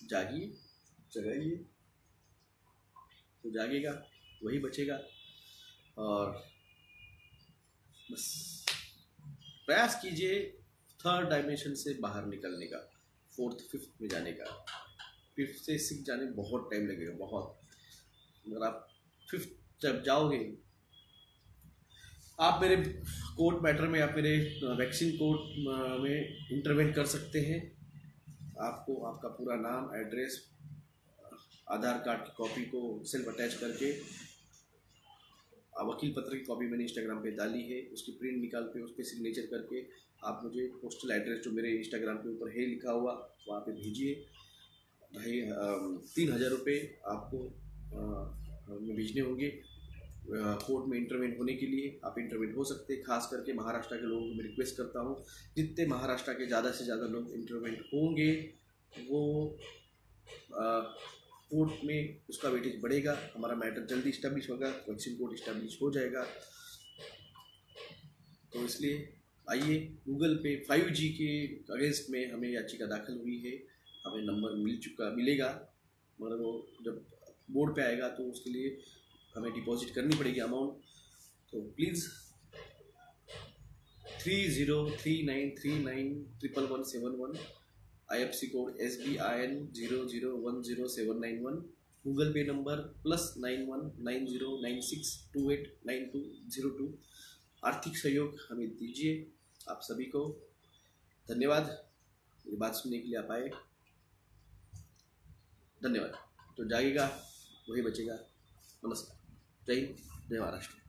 जागिए, जगाइए। तो जागेगा वही बचेगा। और बस प्रयास कीजिए 3rd डायमेंशन से बाहर निकलने का, 4th 5th में जाने का। 5th से 6th जाने में बहुत टाइम लगेगा, बहुत। अगर आप 5th जब जाओगे, आप मेरे कोर्ट मैटर में, आप मेरे वैक्सीन कोर्ट में इंटरवेंट कर सकते हैं। आपको आपका पूरा नाम, एड्रेस, आधार कार्ड की कॉपी को सेल्फ अटैच करके, वकील पत्र की कॉपी मैंने इंस्टाग्राम पे डाली है, उसकी प्रिंट निकाल के उस पर सिग्नेचर करके आप मुझे पोस्टल एड्रेस जो मेरे इंस्टाग्राम के ऊपर है लिखा हुआ, वहाँ पे भेजिए। 3,000 रुपये आपको भेजने होंगे कोर्ट में इंटरवेंट होने के लिए। आप इंटरवेंट हो सकते हैं। खास करके महाराष्ट्र के लोगों को मैं रिक्वेस्ट करता हूँ, जितने महाराष्ट्र के ज़्यादा से ज़्यादा लोग इंटरवेंट होंगे, वो कोर्ट में उसका वेटेज बढ़ेगा, हमारा मैटर जल्दी इस्टेब्लिश होगा, वैक्सीन कोर्ट इस्टेब्लिश हो जाएगा। तो इसलिए आइए, गूगल पे 5G के अगेंस्ट में हमें याचिका दाखिल हुई है, हमें नंबर मिलेगा, मगर वो जब बोर्ड पे आएगा तो उसके लिए हमें डिपॉजिट करनी पड़ेगी अमाउंट। तो please 3039391171, IFC code SBIN 0010791, Google पे नंबर +919096289202। आर्थिक सहयोग हमें दीजिए। आप सभी को धन्यवाद, मेरी बात सुनने के लिए आप आए, धन्यवाद। तो जागेगा वही बचेगा। नमस्कार, जय हिंद, जय महाराष्ट्र।